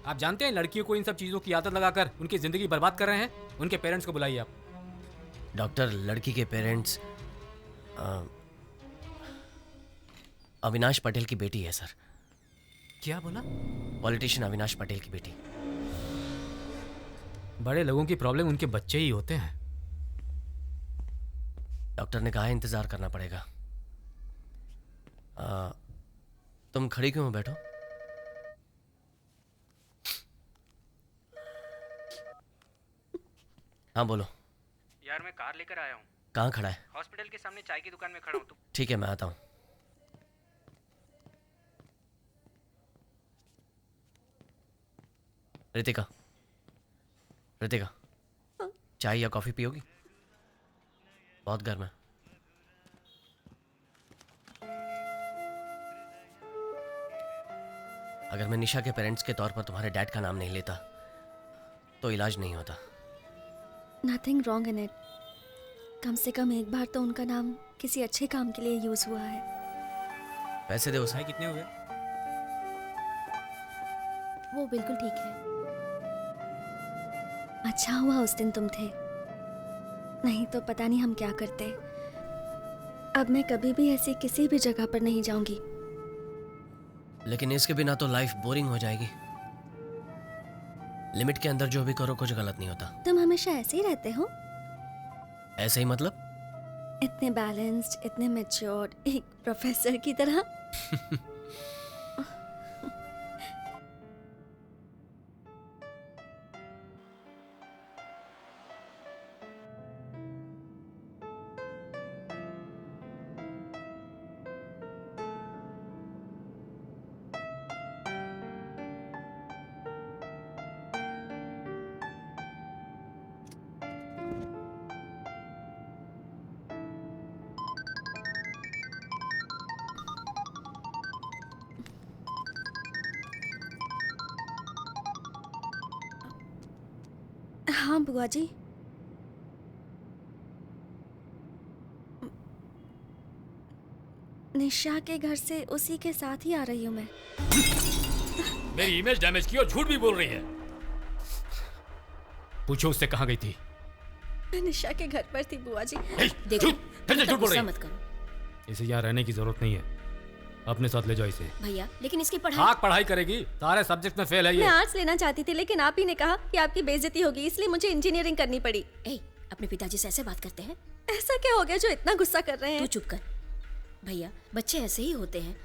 आप जानते हैं लड़कियों को इन सब चीजों की आदत लगाकर उनकी जिंदगी बर्बाद कर रहे हैं। उनके पेरेंट्स को बुलाइए आप। डॉक्टर, लड़की के पेरेंट्स अविनाश पटेल की बेटी है सर। क्या बोला? पॉलिटिशियन अविनाश पटेल की बेटी। बड़े लोगों की प्रॉब्लम उनके बच्चे ही होते हैं। डॉक्टर ने कहा है इंतजार करना पड़ेगा। तुम खड़ी क्यों हो? बैठो। हाँ बोलो। यार मैं कार लेकर आया हूँ। कहाँ खड़ा है? हॉस्पिटल के सामने चाय की दुकान में खड़ा हूँ। ठीक है, मैं आता हूँ। रितिका, रितिका, चाय या कॉफी पियोगी? बहुत गर्म है। अगर मैं निशा के पेरेंट्स के तौर पर तुम्हारे डैड का नाम नहीं लेता तो इलाज नहीं होता। Nothing wrong in it. कम से कम एक बार तो उनका नाम किसी अच्छे काम के लिए यूज हुआ है। पैसे दे उसे। कितने हुए? वो बिल्कुल ठीक है। अच्छा हुआ उस दिन तुम थे, नहीं तो पता नहीं हम क्या करते। अब मैं कभी भी ऐसी किसी भी जगह पर नहीं जाऊंगी। लेकिन इसके बिना तो लाइफ बोरिंग हो जाएगी। लिमिट के अंदर जो भी करो कुछ गलत नहीं होता। तुम हमेशा ऐसे ही रहते हो? ऐसे ही मतलब? इतने बैलेंस्ड, इतने मैच्योर्ड, एक प्रोफेसर की तरह। हाँ बुआ जी। निशा के घर से उसी के साथ ही आ रही हूँ मैं। मेरी इमेज डैमेज की और झूठ भी बोल रही है। पूछो उससे कहाँ गई थी? मैं निशा के घर पर थी बुआ जी। देखो, फिर से झूठ बोल रही है। मत करो इसे यहाँ रहने की जरूरत नहीं है, अपने साथ ले जाओ इसे। भैया, लेकिन इसकी पढ़ाई। हाँ पढ़ाई करेगी, सारे सब्जेक्ट में फेल है ये। मैं आर्ट्स लेना चाहती थी लेकिन आप ही ने कहा कि आपकी बेइज्जती होगी, इसलिए मुझे इंजीनियरिंग करनी पड़ी। अपने पिताजी से ऐसे बात करते हैं? ऐसा क्या हो गया जो इतना गुस्सा कर रहे हैं? तू चुप कर। भैया, बच्चे ऐसे ही होते हैं।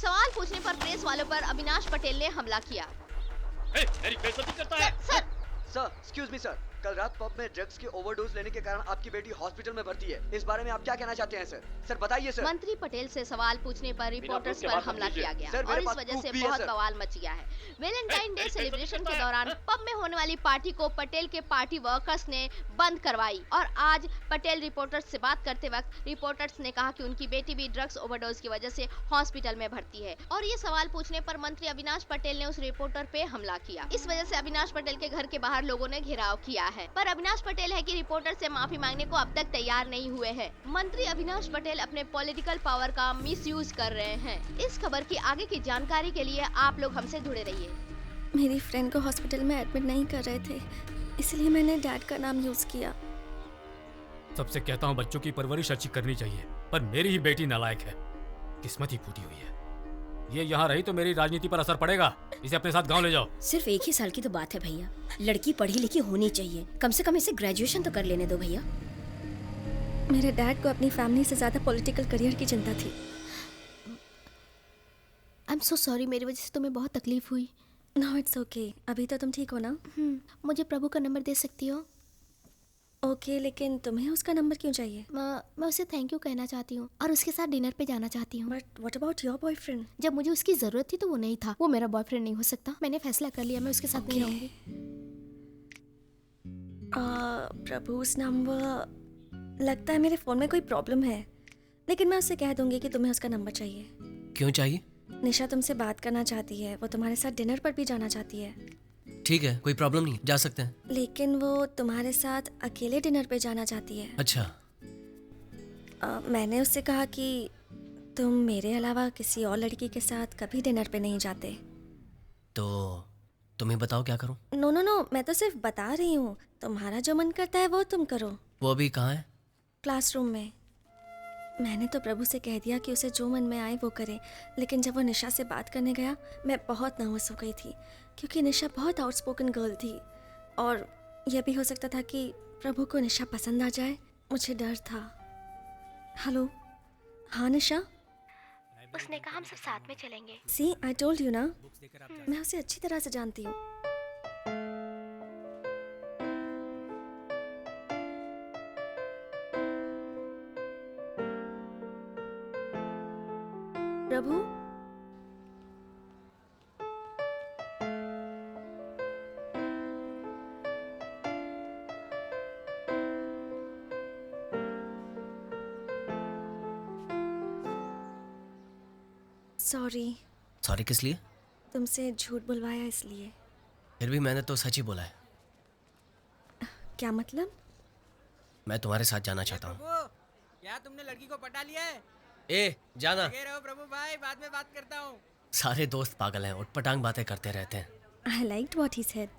सवाल पूछने पर प्रेस वालों पर अविनाश पटेल ने हमला किया। मेरी बेइज्जती करता है। सर, एक्सक्यूज मी सर, कल रात पब में ड्रग्स की ओवरडोज लेने के कारण आपकी बेटी हॉस्पिटल में भर्ती है। इस बारे में आप क्या कहना चाहते हैं सर? सर बताइए सर। मंत्री पटेल से सवाल पूछने पर रिपोर्टर्स पर हमला किया गया सर, और इस वजह से बहुत बवाल मच गया है। वैलेंटाइन डे सेलिब्रेशन के दौरान पब में होने वाली पार्टी को पटेल के पार्टी वर्कर्स ने बंद करवाई और आज पटेल रिपोर्टर्स से बात करते वक्त रिपोर्टर्स ने कहा कि उनकी बेटी भी ड्रग्स ओवरडोज की वजह से हॉस्पिटल में भर्ती है और ये सवाल पूछने पर मंत्री अविनाश पटेल ने उस रिपोर्टर पे हमला किया। इस वजह से अविनाश पटेल के घर के बाहर लोगों ने घेराव किया है, पर अविनाश पटेल है कि रिपोर्टर से माफी मांगने को अब तक तैयार नहीं हुए हैं। मंत्री अविनाश पटेल अपने पॉलिटिकल पावर का मिसयूज कर रहे हैं। इस खबर की आगे की जानकारी के लिए आप लोग हमसे जुड़े रहिए। मेरी फ्रेंड को हॉस्पिटल में एडमिट नहीं कर रहे थे, इसलिए मैंने डैड का नाम यूज किया। सबसे कहता हूँ बच्चों की परवरिश अच्छी करनी चाहिए, पर मेरी ही बेटी नालायक है, किस्मत ही फूटी हुई है। ये यहाँ रही तो मेरी राजनीति पर असर पड़ेगा। इसे अपने साथ गांव ले जाओ। सिर्फ 1 ही साल की तो बात है भैया, लड़की पढ़ी लिखी होनी चाहिए, कम से कम इसे ग्रेजुएशन तो कर लेने दो भैया। मेरे डैड को अपनी फैमिली से ज्यादा पॉलिटिकल करियर की चिंता थी। आई एम सो सॉरी, मेरी वजह से तुम्हें बहुत तकलीफ हुई। नो इट्स ओके, अभी तो तुम ठीक हो ना? मुझे प्रभु का नंबर दे सकती हो? ओके, लेकिन तुम्हें उसका नंबर क्यों चाहिए? मैं उसे थैंक यू कहना चाहती हूँ और उसके साथ डिनर पे जाना चाहती हूँ। But what about your boyfriend? जब मुझे उसकी जरूरत थी तो वो नहीं था। वो मेरा बॉयफ्रेंड नहीं हो सकता। मैंने फैसला कर लिया, मैं उसके साथ नहीं रहूंगी। प्रभु's नंबर, लगता है मेरे फोन में कोई प्रॉब्लम है, लेकिन मैं उससे कह दूंगी कि तुम्हें उसका नंबर चाहिए। क्यों चाहिए? निशा तुमसे बात करना चाहती है, वो तुम्हारे साथ डिनर पर भी जाना चाहती है। ठीक है, कोई प्रॉब्लम नहीं, जा सकते हैं। लेकिन वो तुम्हारे साथ अकेले डिनर पे जाना चाहती है। अच्छा। मैंने उससे कहा कि तुम मेरे अलावा किसी और लड़की के साथ कभी डिनर पे नहीं जाते। तो तुम्हें बताओ क्या करूं? नो नो नो, मैं तो सिर्फ बता रही हूँ, तुम्हारा जो मन करता है वो तुम करो। वो अभी कहाँ है? क्लासरूम में। मैंने तो प्रभु से कह दिया कि उसे जो मन में आए वो करे, लेकिन जब वो निशा से बात करने गया मैं बहुत नर्वस हो गई थी, क्योंकि निशा बहुत आउटस्पोकन गर्ल थी और यह भी हो सकता था कि प्रभु को निशा पसंद आ जाए। मुझे डर था। हेलो, हाँ निशा? उसने कहा हम सब साथ में चलेंगे। सी, आई टोल्ड यू ना, मैं उसे अच्छी तरह से जानती हूँ। प्रभु, सॉरी, सॉरी किस लिए? तुमसे झूठ बुलवाया इसलिए। फिर भी मैंने तो सच ही बोला है। क्या मतलब? मैं तुम्हारे साथ जाना चाहता हूँ। प्रभु, क्या तुमने लड़की को पटा लिया है? ए जाना। लगे रहो प्रभु भाई, बाद में बात करता हूँ। सारे दोस्त पागल हैं, उठपटांग बातें करते रहते हैं। I liked what he said.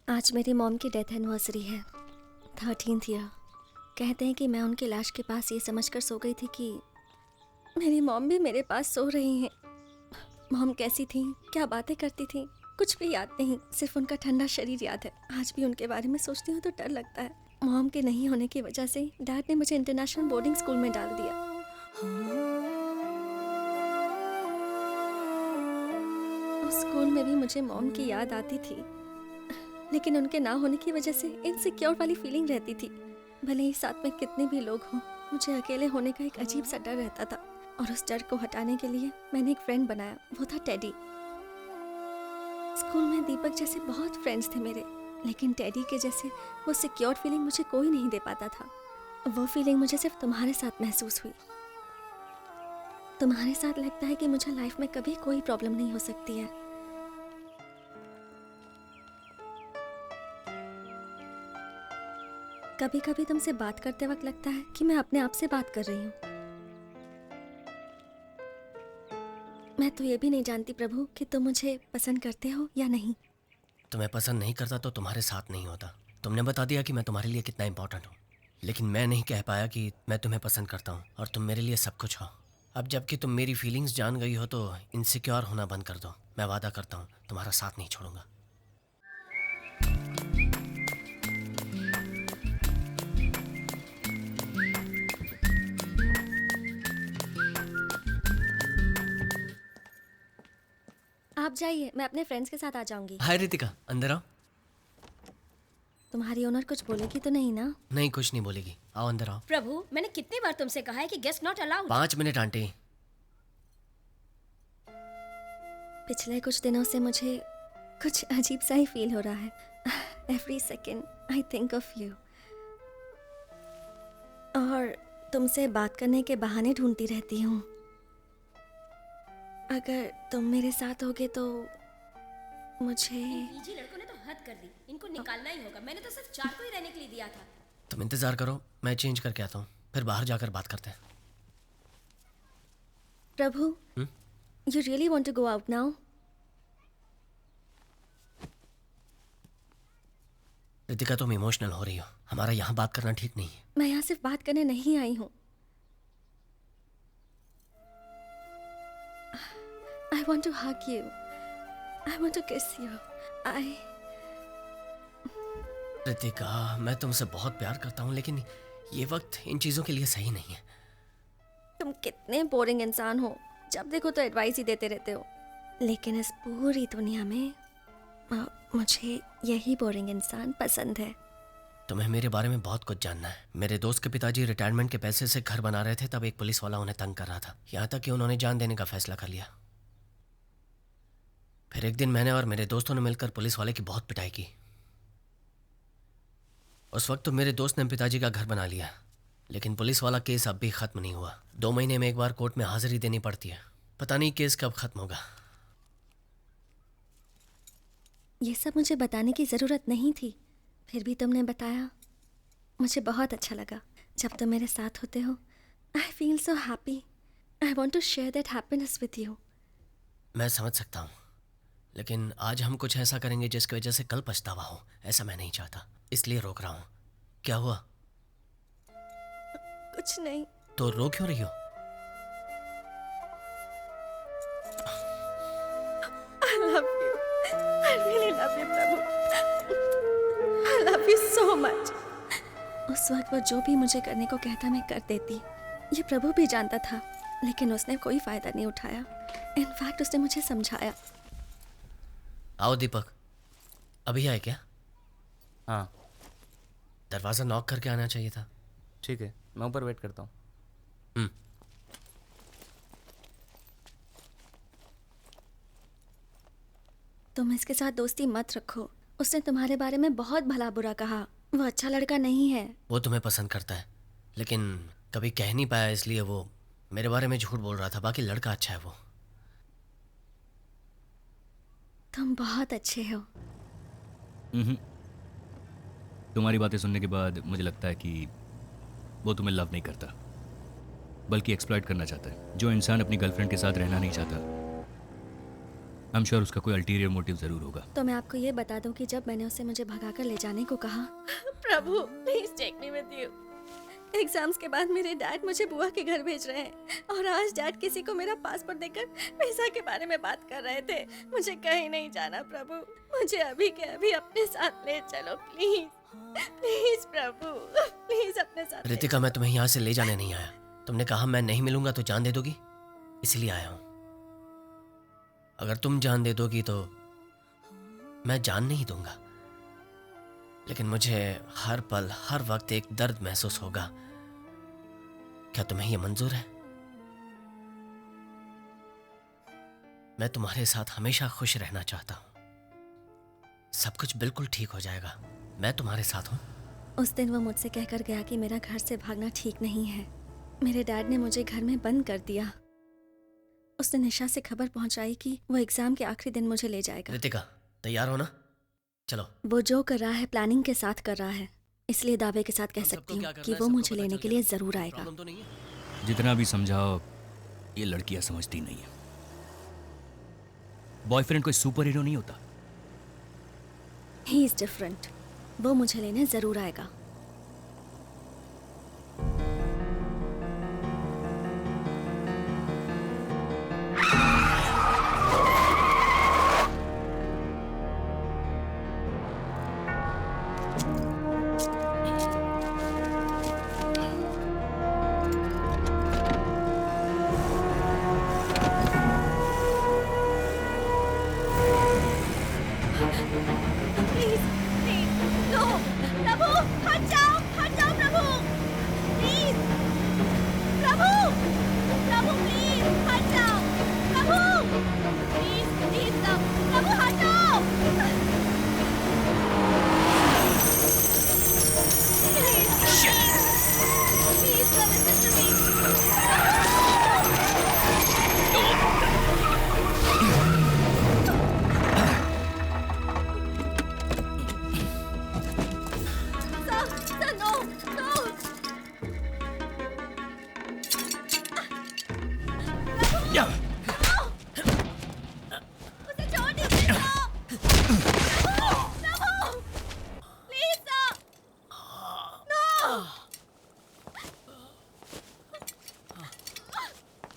आज मेरी मॉम की डेथ एनिवर्सरी है, 13th ईयर। कहते हैं कि मैं उनकी लाश के पास ये समझकर सो गई थी कि मेरी मॉम भी मेरे पास सो रही हैं। मॉम कैसी थी, क्या बातें करती थी, कुछ भी याद नहीं, सिर्फ उनका ठंडा शरीर याद है। आज भी उनके बारे में सोचती हूँ तो डर लगता है। मॉम के नहीं होने की वजह से डैड ने मुझे इंटरनेशनल बोर्डिंग स्कूल में डाल दिया। उस स्कूल में भी मुझे मॉम की याद आती थी, लेकिन उनके ना होने की वजह से इनसिक्योर वाली फीलिंग रहती थी। भले ही साथ में कितने भी लोग हों, मुझे अकेले होने का एक अजीब सा डर रहता था। और उस डर को हटाने के लिए मैंने एक फ्रेंड बनाया, वो था टेडी। स्कूल में दीपक जैसे बहुत फ्रेंड्स थे मेरे, लेकिन टेडी के जैसे वो सिक्योर फीलिंग मुझे कोई नहीं दे पाता था। वो फीलिंग मुझे सिर्फ तुम्हारे साथ महसूस हुई। तुम्हारे साथ लगता है कि मुझे लाइफ में कभी कोई प्रॉब्लम नहीं हो सकती है। कभी कभी तुमसे बात करते वक्त लगता है कि मैं अपने आप से बात कर रही हूँ। मैं तो ये भी नहीं जानती प्रभु कि तुम मुझे पसंद करते हो या नहीं। तुम्हें पसंद नहीं करता तो तुम्हारे साथ नहीं होता। तुमने बता दिया कि मैं तुम्हारे लिए कितना इंपॉर्टेंट हूँ, लेकिन मैं नहीं कह पाया कि मैं तुम्हें पसंद करता हूँ और तुम मेरे लिए सब कुछ हो। अब जबकि तुम मेरी फीलिंग्स जान गई हो तो इनसिक्योर होना बंद कर दो। मैं वादा करता हूँ तुम्हारा साथ नहीं छोड़ूंगा। आप जाइए, मैं अपने फ्रेंड्स के साथ आ जाऊंगी। हाय रितिका, अंदर आओ। तुम्हारी ओनर कुछ बोलेगी तो नहीं ना? नहीं, कुछ नहीं बोलेगी। आओ अंदर आओ। प्रभु, मैंने कितनी बार तुमसे कहा है कि guest not allowed. 5 minute aunty. पिछले कुछ दिनों से मुझे कुछ अजीब सा ही फील हो रहा है। Every second I think of you. और तुमसे बात करने के बहाने ढूंढती रहती हूँ। अगर तुम मेरे साथ होगे तो मुझे। पीजी लड़कों ने तो हद कर दी, इनको निकालना ही होगा। मैंने तो सिर्फ 4 को ही रहने के लिए दिया था। तुम इंतजार करो, मैं चेंज करके आता हूँ, फिर बाहर जाकर बात करते हैं। Prabhu, you really want to go out now? Ritika, तुम इमोशनल हो रही हो। हमारा यहाँ बात करना ठीक नहीं है। मैं यहाँ सिर्फ बात करने नहीं आई हूँ। I want to hug you. I want to kiss you. Ritika, मैं तुमसे बहुत प्यार करता हूँ, लेकिन ये वक्त इन चीज़ों के लिए सही नहीं है। तुम कितने बोरिंग इंसान हो, जब देखो तो एडवाइस ही देते रहते हो। लेकिन इस पूरी दुनिया में मुझे यही बोरिंग इंसान पसंद है। तुम्हें मेरे बारे में बहुत कुछ जानना है। मेरे दोस्त के पिताजी रिटायरमेंट के पैसे से घर बना रहे थे, तब एक पुलिस वाला उन्हें तंग कर रहा था, यहाँ तक कि उन्होंने जान देने का फैसला कर लिया। फिर एक दिन मैंने और मेरे दोस्तों ने मिलकर पुलिस वाले की बहुत पिटाई की। उस वक्त तो मेरे दोस्त ने पिताजी का घर बना लिया, लेकिन पुलिस वाला केस अब भी खत्म नहीं हुआ। 2 महीने में एक बार कोर्ट में हाजिरी देनी पड़ती है। पता नहीं केस कब खत्म होगा। ये सब मुझे बताने की ज़रूरत नहीं थी, फिर भी तुमने बताया। मुझे बहुत अच्छा लगा। जब तुम मेरे साथ होते हो, I feel so happy. I want to share that happiness with you. मैं समझ सकता हूँ, लेकिन आज हम कुछ ऐसा करेंगे जिसकी वजह से कल पछतावा हो। ऐसा मैं नहीं चाहता, इसलिए रोक रहा हूँ। क्या हुआ? कुछ नहीं। तो रो क्यों रही हो? I love you. I really love you, Prabhu. I love you so much. उस वक्त वो जो भी मुझे करने को कहता मैं कर देती। ये प्रभु भी जानता था, लेकिन उसने कोई फायदा नहीं उठाया। इनफैक्ट उसने मुझे समझाया। आओ दीपक, अभी आए क्या? हाँ। दरवाज़ा नॉक करके आना चाहिए था। ठीक है, मैं ऊपर वेट करता हूँ। तुम इसके साथ दोस्ती मत रखो। उसने तुम्हारे बारे में बहुत भला बुरा कहा। वो अच्छा लड़का नहीं है। वो तुम्हें पसंद करता है, लेकिन कभी कह नहीं पाया, इसलिए वो मेरे बारे में झूठ बोल रहा था। बाकी लड़का अच्छा है वो। तुम बहुत अच्छे हो। तुम्हारी बातें सुनने के बाद मुझे लगता है कि वो तुम्हें लव नहीं करता, बल्कि एक्सप्लॉइट करना चाहता है। जो इंसान अपनी गर्लफ्रेंड के साथ रहना नहीं चाहता, आई एम श्योर उसका कोई अल्टीरियर मोटिव जरूर होगा। तो मैं आपको ये बता दूं कि जब मैंने उसे मुझे भगाकर ले जाने को कहा, Prabhu please take me with you. Exams के बाद मेरे डैड मुझे बुआ के घर भेज रहे हैं, और आज डैड किसी को मेरा पासपोर्ट देकर वीजा के बारे में बात कर रहे थे। मुझे कहीं नहीं जाना प्रभु, मुझे अभी के अभी अपने साथ ले चलो प्लीज। प्लीज प्रभु, प्लीज अपने साथ। रितिका, मैं तुम्हें यहाँ से ले जाने नहीं आया। तुमने कहा मैं नहीं मिलूंगा तो जान दे दोगी, इसलिए आया हूँ। अगर तुम जान दे दोगी तो मैं जान नहीं दूंगा, लेकिन मुझे हर पल हर वक्त एक दर्द महसूस होगा। क्या तुम्हें यह मंजूर है? मैं तुम्हारे साथ हमेशा खुश रहना चाहता हूँ। सब कुछ बिल्कुल ठीक हो जाएगा, मैं तुम्हारे साथ हूँ। उस दिन वो मुझसे कहकर गया कि मेरा घर से भागना ठीक नहीं है। मेरे डैड ने मुझे घर में बंद कर दिया। उसने निशा से खबर पहुंचाई कि वो एग्जाम के आखिरी दिन मुझे ले जाएगा। रितिका, तैयार हो ना? चलो। वो जो कर रहा है प्लानिंग के साथ कर रहा है, इसलिए दावे के साथ कह सकती हूँ कि वो मुझे लेने के लिए जरूर आएगा। जितना भी समझाओ, ये लड़कियां समझती नहीं है। बॉयफ्रेंड कोई सुपर हीरो नहीं होता। He is different. वो मुझे लेने जरूर आएगा।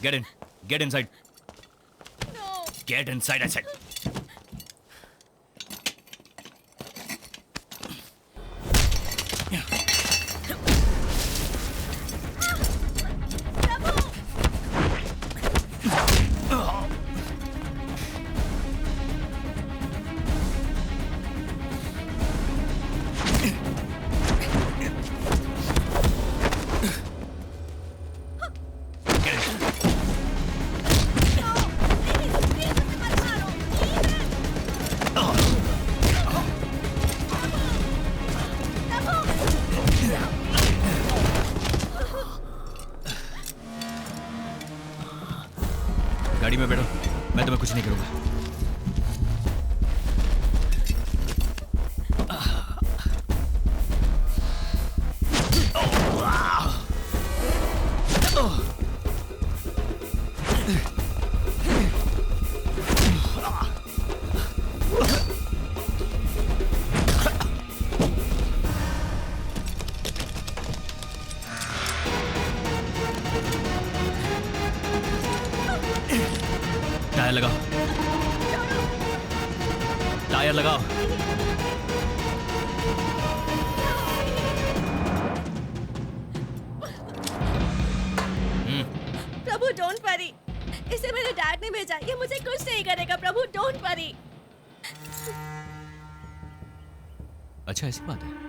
Get in. Get inside. No. Get inside, I said. में बैठो, मैं तुम्हें कुछ नहीं करूंगा। टायर लगाओ, टायर लगाओ। प्रभु डोंट वरी, इसे मेरे डैड ने भेजा, ये मुझे कुछ नहीं करेगा। Prabhu don't worry. अच्छा ऐसी बात है।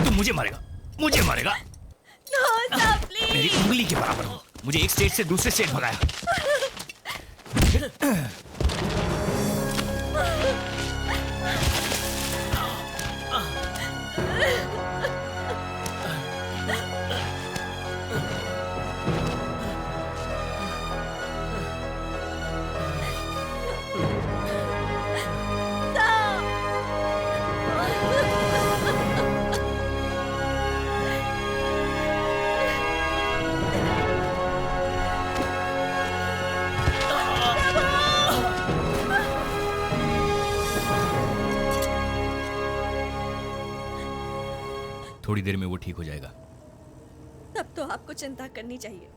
तुम मुझे मारेगा, मुझे मारेगा। No sir please. मेरी उंगली के बराबर हो। मुझे एक स्टेट से दूसरे स्टेट भगाया। थोड़ी देर में वो ठीक हो जाएगा। तब तो आपको चिंता करनी चाहिए।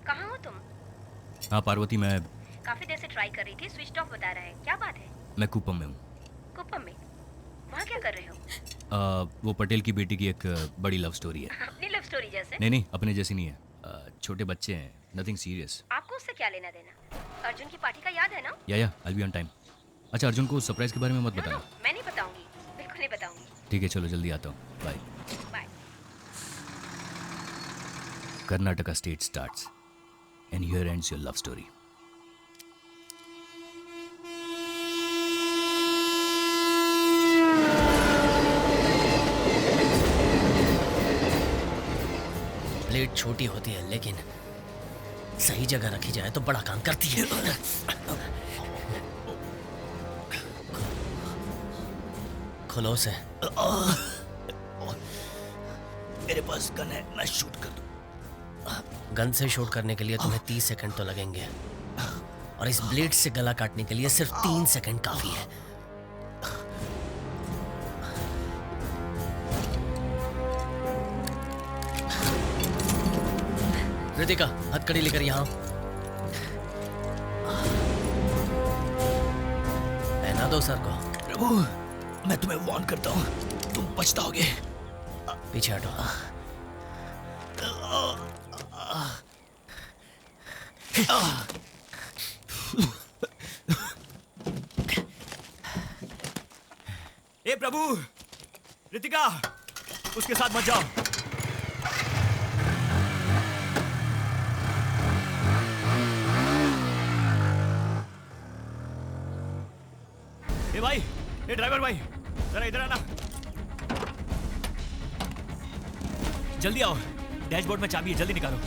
कहाँ हो तुम? हाँ पार्वती, मैं काफी देर से ट्राई कर रही थी, स्विच ऑफ बता रहा है। क्या बात है? मैं कुप्पम में हूँ। कुप्पम में? वहाँ क्या कर रहे हो? वो पटेल की बेटी की एक बड़ी लव स्टोरी है। अपनी लव स्टोरी जैसे? नहीं नहीं, अपने जैसी नहीं है। छोटे बच्चे हैं, नथिंग सीरियस। आपको उससे क्या लेना देना? अर्जुन की पार्टी का याद है ना? या आई बी ऑन टाइम। अच्छा अर्जुन को सरप्राइज के बारे में मत बताना। मैं नहीं बताऊंगी, बिल्कुल नहीं बताऊंगी। ठीक है चलो जल्दी आता हूँ, bye. Bye. Karnataka state starts and here ends your love story. Plate छोटी होती है लेकिन सही जगह रखी जाए तो बड़ा काम करती है। खुलो से। मेरे पास गन है, मैं शूट कर दूं। गन से शूट करने के लिए तुम्हें 30 सेकंड तो लगेंगे और इस ब्लेड से गला काटने के लिए सिर्फ 3 सेकंड काफी है। रितिका हथकड़ी लेकर यहाँ पहना दो सर को। प्रभु मैं तुम्हें वार्न करता हूँ, तुम पछताओगे। पीछे हटो। ए प्रभु, रितिका उसके साथ मत जाओ। ए भाई, ए ड्राइवर भाई, जरा इधर आना। जल्दी आओ, डैशबोर्ड में चाबी है, जल्दी निकालो।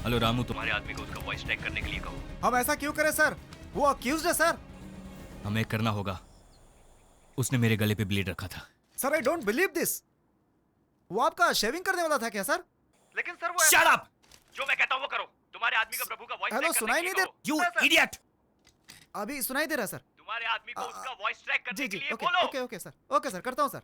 हेलो रामू, तुम्हारे आदमी को उसका वॉइस ट्रैक करने के लिए कहो। हम ऐसा क्यों करें सर? वो अक्यूज्ड है सर। हमें करना होगा। उसने मेरे गले पे ब्लेड रखा था। Sir I don't believe this. वो आपका शेविंग करने वाला था क्या सर? लेकिन सर वो शट अप! जो मैं कहता हूं वो करो। तुम्हारे आदमी का प्रभु का वॉइस हेलो, सुनाई नहीं दे। You idiot! अभी सुनाई दे रहा सर। तुम्हारे आदमी को उसका वॉइस ट्रैक करने जी जी के लिए ओके बोलो। Okay okay sir, okay sir, करता हूँ सर।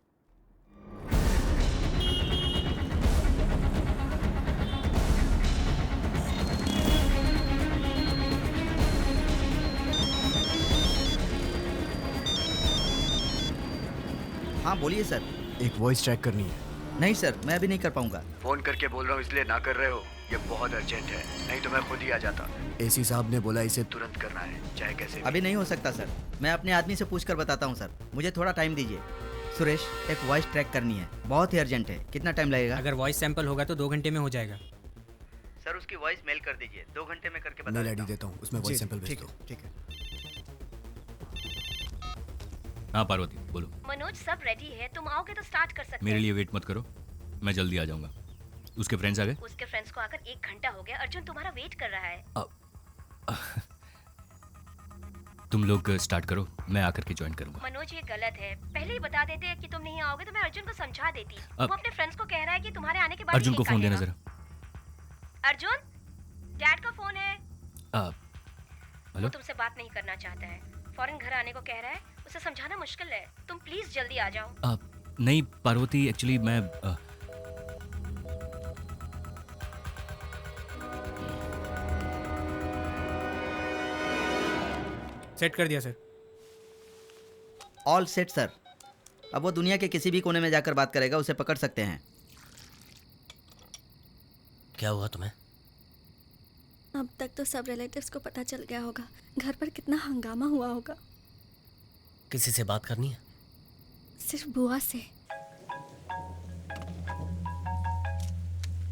हाँ बोलिए सर। एक वॉइस ट्रैक करनी है। नहीं सर, मैं अभी नहीं कर पाऊंगा। फोन करके बोल रहा हूँ इसलिए ना कर रहे हो? ये बहुत अर्जेंट है, नहीं तो मैं खुद ही आ जाता। एसी साहब ने बोला इसे तुरंत करना है, चाहे कैसे भी। अभी नहीं हो सकता सर, मैं अपने आदमी से पूछ कर बताता हूँ सर, मुझे थोड़ा टाइम दीजिए। सुरेश, एक वॉइस ट्रैक करनी है, बहुत ही अर्जेंट है। कितना टाइम लगेगा? अगर वॉइस सैंपल होगा तो 2 घंटे में हो जाएगा। सर उसकी वॉइस मेल कर दीजिए, 2 घंटे में करके बता मेल आईडी देता हूँ, उसमें वॉइस सैंपल भेज दो। ठीक है। हाँ पार्वती बोलो। मनोज सब रेडी है, तुम आओगे तो स्टार्ट कर सकते मेरे लिए वेट मत करो, मैं जल्दी आ जाऊंगा। उसके फ्रेंड्स आ गए? उसके फ्रेंड्स को आकर 1 घंटा हो गया, अर्जुन तुम्हारा वेट कर रहा है। तुम लोग स्टार्ट करो, मैं आकर के ज्वाइन करूंगा। मनोज ये गलत है, पहले ही बता देते कि तुम नहीं आओगे तो मैं अर्जुन को समझा देती। वो अपने फ्रेंड्स को कह रहा है कि तुम्हारे आने के बाद अर्जुन को फोन देना जरा। अर्जुन, डैड का फोन है। हेलो? वो तुमसे बात नहीं करना चाहता है, फौरन घर आने को कह रहा है, उसे समझाना मुश्किल है, तुम प्लीज जल्दी आ जाओ। नहीं पार्वती, एक्चुअली मैं सेट कर दिया सर। All set sir. अब वो दुनिया के किसी भी कोने में जाकर बात करेगा, उसे पकड़ सकते हैं। क्या हुआ तुम्हें? अब तक तो सब रिलेटिव्स को पता चल गया होगा, घर पर कितना हंगामा हुआ होगा। किसी से बात करनी है? सिर्फ बुआ से।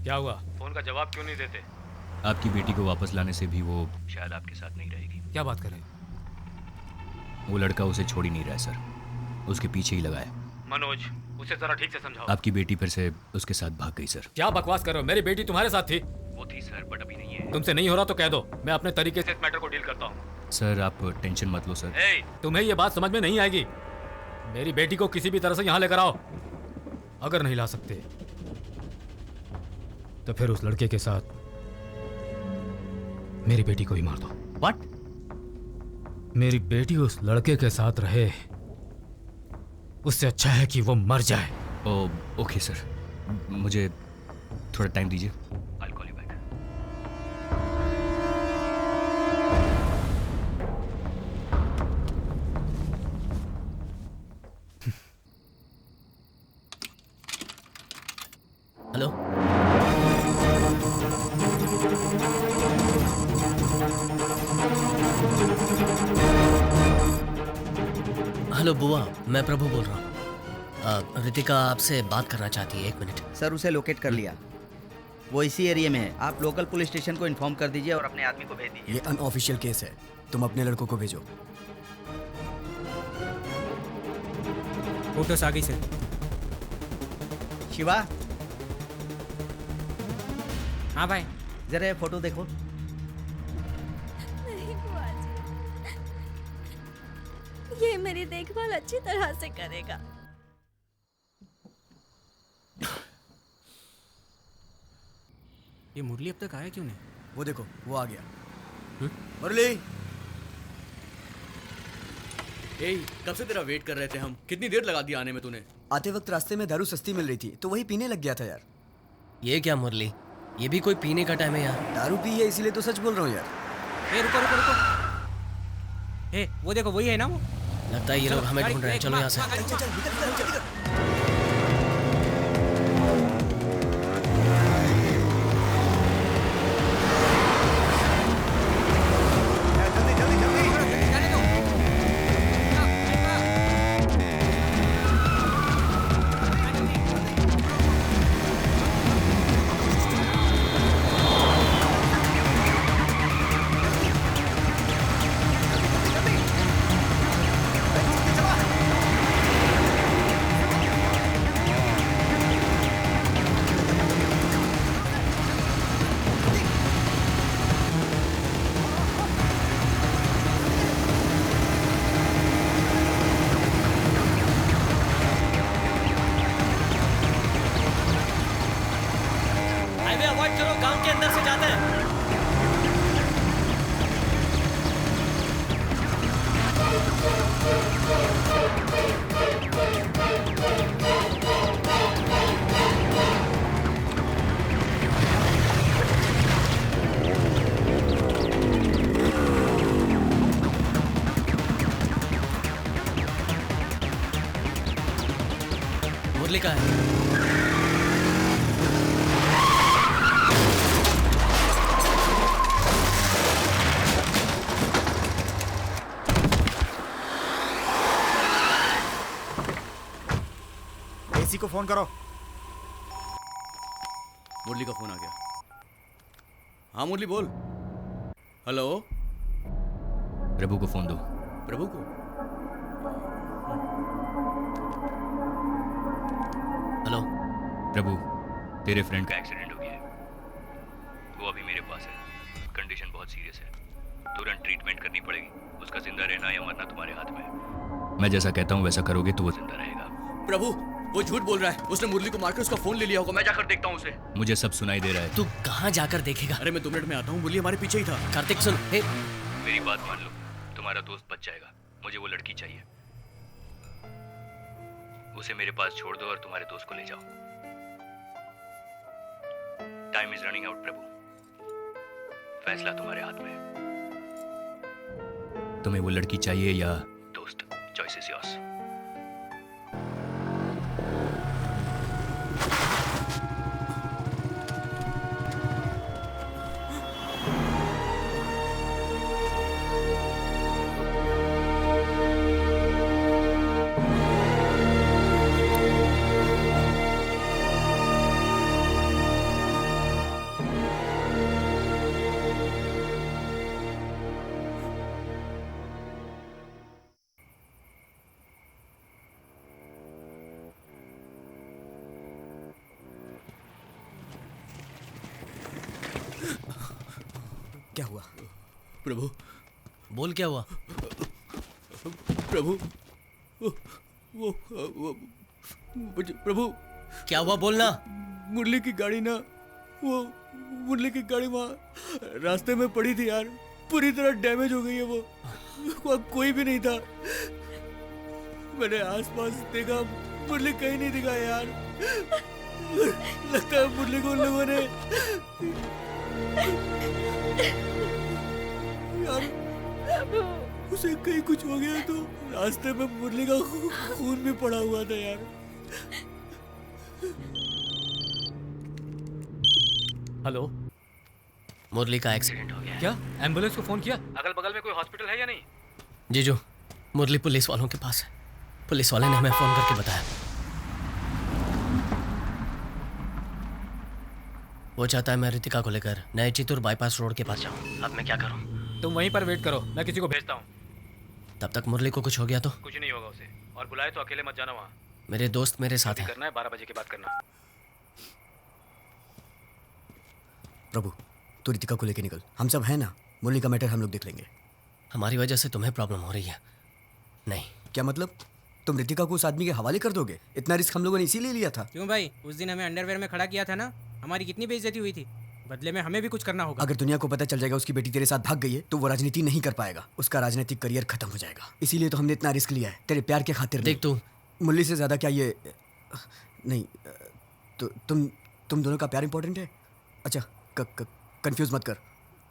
क्या हुआ? फोन का जवाब क्यों नहीं देते? आपकी बेटी को वापस लाने से भी वो शायद आपके साथ नहीं रहेगी। क्या बात कर रहे हैं? वो लड़का उसे छोड़ ही नहीं रहा है सर, उसके पीछे ही लगा है। मनोज, उसे जरा ठीक से समझाओ। आपकी बेटी फिर से उसके साथ भाग गई सर। क्या बकवास कर रहे हो? मेरी बेटी तुम्हारे साथ थी। वो थी सर, बट अभी नहीं है। तुमसे नहीं हो रहा तो कह दो, मैं अपने तरीके से इस मैटर को डील करता हूँ। सर आप टेंशन मत लो सर। तुम्हें ये बात समझ में नहीं आएगी। मेरी बेटी को किसी भी तरह से यहाँ लेकर आओ। अगर नहीं ला सकते तो फिर उस लड़के के साथ मेरी बेटी को ही मार दो। व्हाट? मेरी बेटी उस लड़के के साथ रहे, उससे अच्छा है कि वो मर जाए। ओके सर, मुझे थोड़ा टाइम दीजिए। I'll call you back. Hello? Hello बुआ, मैं प्रभु बोल रहा हूँ। रितिका आपसे बात करना चाहती है, 1 मिनट। सर उसे लोकेट कर लिया, वो इसी एरिया में है। आप लोकल पुलिस स्टेशन को इन्फॉर्म कर दीजिए और अपने आदमी को भेज दीजिए। ये अनऑफिशियल केस है, तुम अपने लड़कों को भेजो। फोटोस आ गई सर। शिवा, हाँ भाई, जरा ये फोटो देखो। नहीं बुआ जी, ये मेरी देखभाल अच्छी तरह से करेगा। ये मुरली अब तक आया क्यों नहीं? वो देखो, वो आ गया। मुरली, कब से तेरा वेट कर रहे थे हम। कितनी देर लगा दी आने में तूने? आते वक्त रास्ते में दारू सस्ती मिल रही थी तो वही पीने लग गया था यार। ये क्या मुरली, ये भी कोई पीने का टाइम है यार? दारू पी है इसीलिए तो सच बोल रहा हूँ यार। रुको रुको रुको। वो देखो, वही है ना वो? लगता है ये लोग हमें ढूंढ रहे हैं, चलो यहाँ से। हाईवे अवॉइड करो, गांव के अंदर से जाते हैं। मुरली का है। एसी को फोन करो। मुरली का फोन आ गया। हाँ मुरली बोल। हेलो। प्रभु को फोन दो। प्रभु को? हेलो। प्रभु, तेरे फ्रेंड का एक्सीडेंट हो गया है। वो अभी मेरे पास है। कंडीशन बहुत सीरियस है। तुरंत ट्रीटमेंट करनी पड़ेगी। उसका जिंदा रहना या मरना तुम्हारे हाथ में है। मैं जैसा कहता हूँ वैसा करोगे तो वो जिंदा रहेगा। प्रभु, वो झूठ बोल रहा है। उसने मुरली को मारकर उसका फोन ले लिया होगा। मैं जाकर देखता हूँ उसे। मुझे सब सुनाई दे रहा है। तू कहाँ जाकर देखेगा? अरे मैं 2 मिनट में आता हूँ। मुरली हमारे पीछे ही था। कार्तिक सुन। हे। मेरी बात मान लो, तुम्हारा दोस्त बच जाएगा। मुझे वो लड़की चाहिए। उसे मेरे पास छोड़ दो और तुम्हारे दोस्त को ले जाओ। टाइम इज रनिंग आउट प्रभु। फैसला तुम्हारे हाथ में है। तुम्हें वो लड़की चाहिए या दोस्त? Choice is yours. क्या हुआ? प्रभु। बोल क्या हुआ? प्रभु, प्रभु क्या हुआ बोलना। मुरली की गाड़ी ना, वो मुरली की गाड़ी वहाँ रास्ते में पड़ी थी यार। पूरी तरह डैमेज हो गई है वो। वहाँ कोई भी नहीं था। मैंने आसपास देखा, मुरली कहीं नहीं दिखा यार। लगता है मुरली को उन लोगों ने यार, उसे कहीं कुछ हो गया तो रास्ते में मुरली का खून भी पड़ा हुआ था यार। हेलो। मुरली का एक्सीडेंट हो गया। क्या? एम्बुलेंस को फोन किया? अगल बगल में कोई हॉस्पिटल है या नहीं? जीजू, मुरली पुलिस वालों के पास है। पुलिस वाले ने हमें फोन करके बताया। वो चाहता है मैं रितिका को लेकर नए चित्तूर बाईपास रोड के पास जाऊं। अब मैं क्या करूं? तुम वहीं पर वेट करो, मैं किसी को भेजता हूँ। तब तक मुरली को कुछ हो गया तो? कुछ नहीं होगा उसे। और बुलाए तो अकेले मत जाना वहाँ। मेरे दोस्त मेरे साथ हैं। करना है 12 बजे के बाद करना। प्रभु, तू रितिका को लेके निकल। हम सब हैं ना। मुरली का मैटर हम लोग देख लेंगे। हमारी वजह से तुम्हें प्रॉब्लम हो रही है? नहीं। क्या मतलब? तुम रितिका को उस आदमी के हवाले कर दोगे? इतना रिस्क हम लोगों ने इसीलिए लिया था। क्यों भाई? उस दिन हमें अंडरवेयर में खड़ा किया था ना। हमारी कितनी बेइज्जती हुई थी। बदले में हमें भी कुछ करना होगा। अगर दुनिया को पता चल जाएगा उसकी बेटी तेरे साथ भाग गई है तो वो राजनीति नहीं कर पाएगा। उसका राजनीतिक करियर खत्म हो जाएगा। इसीलिए तो हमने इतना रिस्क लिया है, तेरे प्यार के खातिर। देख तू, मुरली से ज्यादा क्या ये नहीं तो तुम दोनों का प्यार इंपॉर्टेंट है। अच्छा, कंफ्यूज मत कर।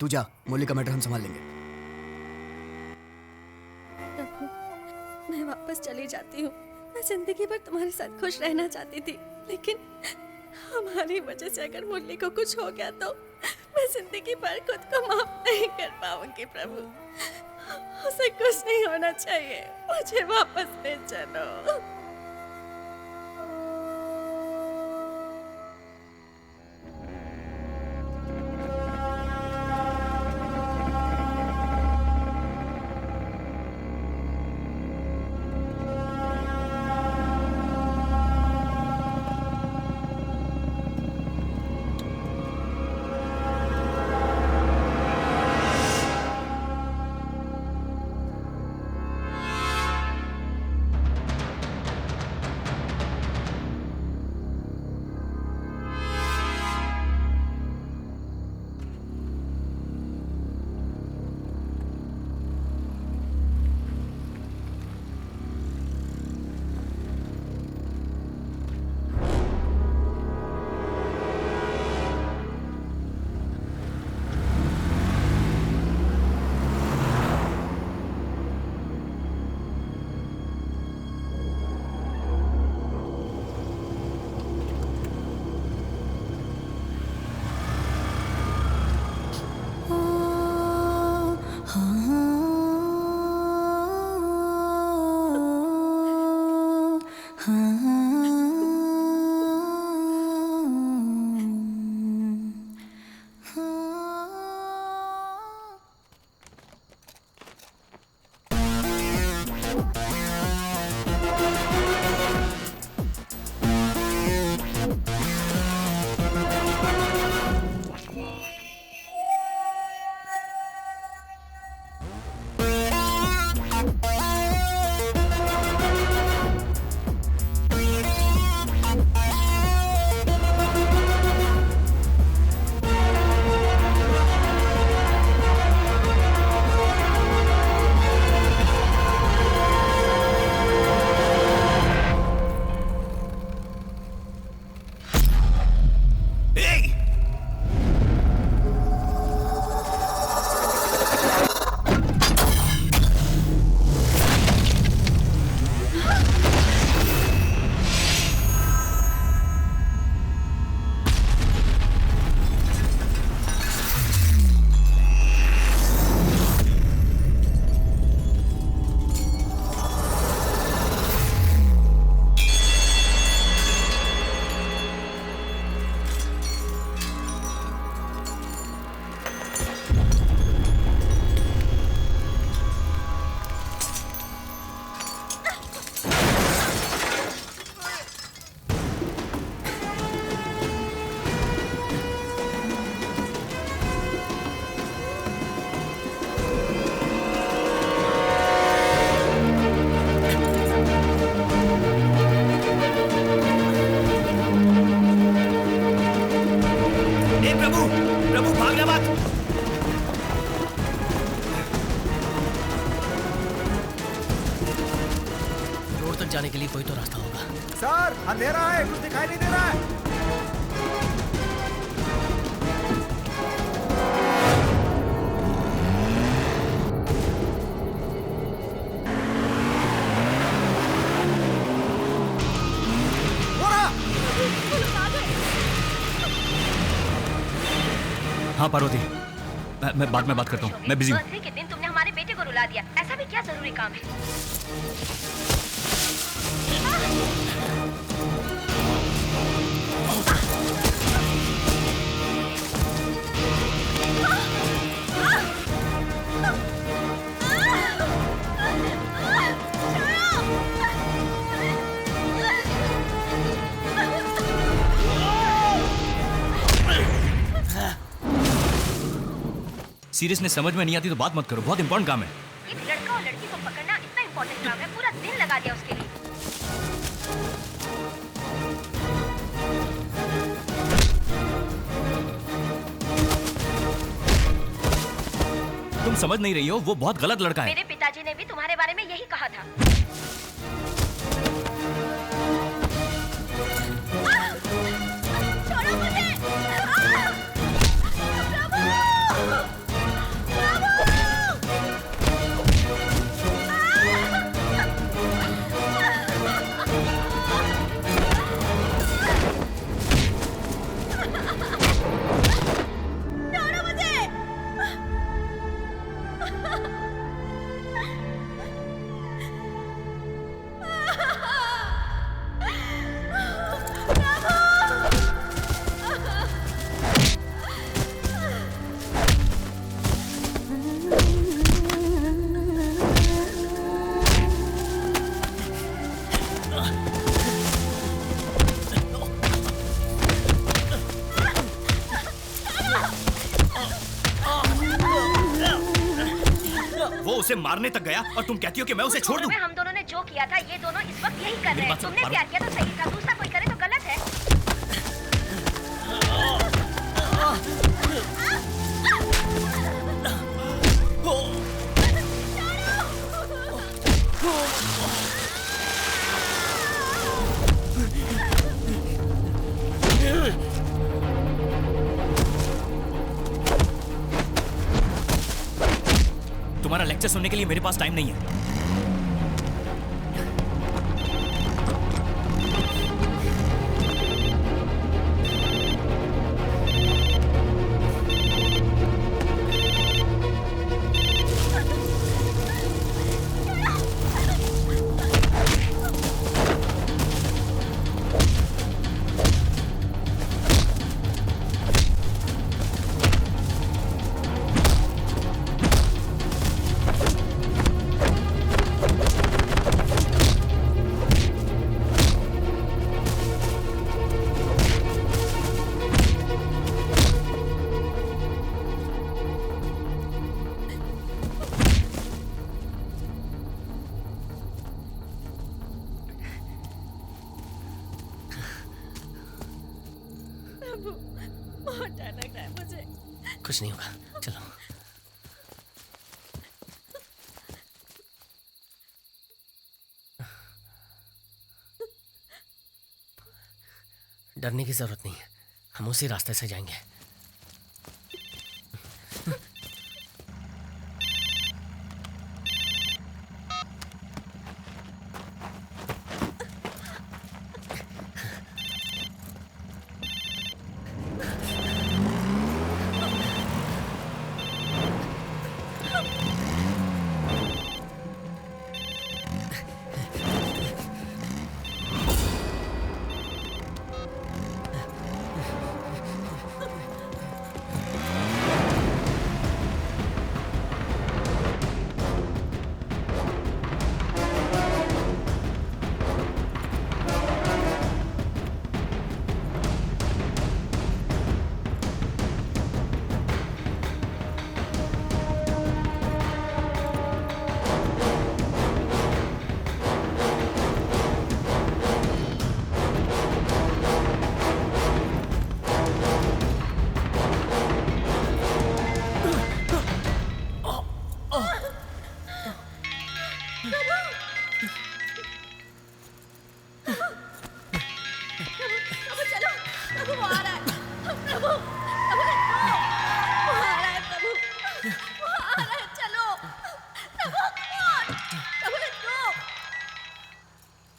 तू जा, मुरली का मैटर हम संभाल लेंगे। मैं वापस चली जाती हूँ। मैं जिंदगी भर तुम्हारे साथ खुश रहना चाहती थी, लेकिन हमारी वजह से अगर मुरली को कुछ हो गया तो मैं जिंदगी भर खुद को माफ नहीं कर पाऊंगी। प्रभु, उसे कुछ नहीं होना चाहिए। मुझे वापस ले चलो। ना बात। रोड तक जाने के लिए कोई तो रास्ता होगा। सर अंधेरा है, कुछ दिखाई नहीं दे रहा है। हाँ पार्वती, मैं बाद में बात करता हूँ, मैं बिजी हूँ। बर्थडे के दिन तुमने हमारे बेटे को रुला दिया, ऐसा भी क्या जरूरी काम है? सीरियसनेस समझ में नहीं आती तो बात मत करो, बहुत इंपॉर्टेंट काम है। एक लड़का और लड़की को पकड़ना इतना इम्पोर्टेंट काम है, पूरा दिन लगा दिया उसके लिए। तुम समझ नहीं रही हो, वो बहुत गलत लड़का है। मेरे पिताजी ने भी तुम्हारे बारे में यही कहा था। छोड़ो मुझे! वो उसे मारने तक गया और तुम कहती हो कि मैं उसे छोड़ दूं? हम दोनों ने जो किया था, ये दोनों इस वक्त यही कर रहे हैं। तुमने प्यार किया तो सही था, दूसरा कोई करे तो गलत है। तुम्हारा लेक्चर सुनने के लिए मेरे पास टाइम नहीं है। बहुत डर लग रहा है मुझे। कुछ नहीं होगा, चलो। डरने की जरूरत नहीं है, हम उसी रास्ते से जाएंगे।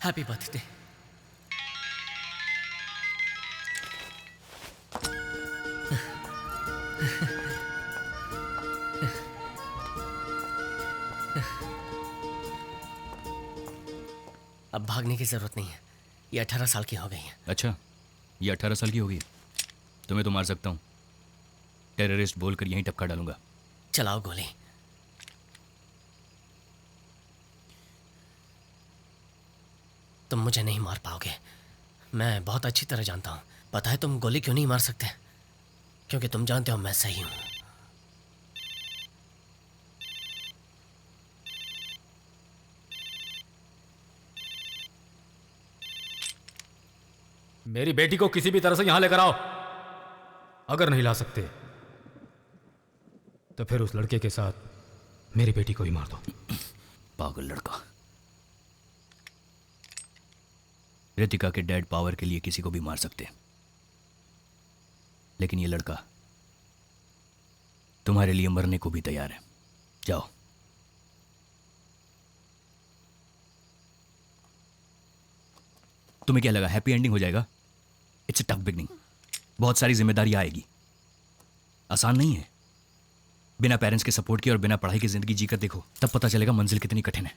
Happy birthday. अब भागने की जरूरत नहीं है, ये 18 साल की हो गई है। अच्छा, ये 18 साल की होगी। तुम्हें तो मार सकता हूँ, टेररिस्ट बोलकर यहीं टपका डालूंगा। चलाओ गोली। तुम मुझे नहीं मार पाओगे, मैं बहुत अच्छी तरह जानता हूँ। पता है तुम गोली क्यों नहीं मार सकते? क्योंकि तुम जानते हो मैं सही हूँ। मेरी बेटी को किसी भी तरह से यहां लेकर आओ। अगर नहीं ला सकते तो फिर उस लड़के के साथ मेरी बेटी को ही मार दो। पागल लड़का। रितिका के डैड पावर के लिए किसी को भी मार सकते, लेकिन ये लड़का तुम्हारे लिए मरने को भी तैयार है। जाओ। तुम्हें क्या लगा हैप्पी एंडिंग हो जाएगा? It's a tough beginning. बहुत सारी जिम्मेदारी आएगी, आसान नहीं है। बिना पेरेंट्स के सपोर्ट के और बिना पढ़ाई की जिंदगी जीकर देखो, तब पता चलेगा मंजिल कितनी कठिन है।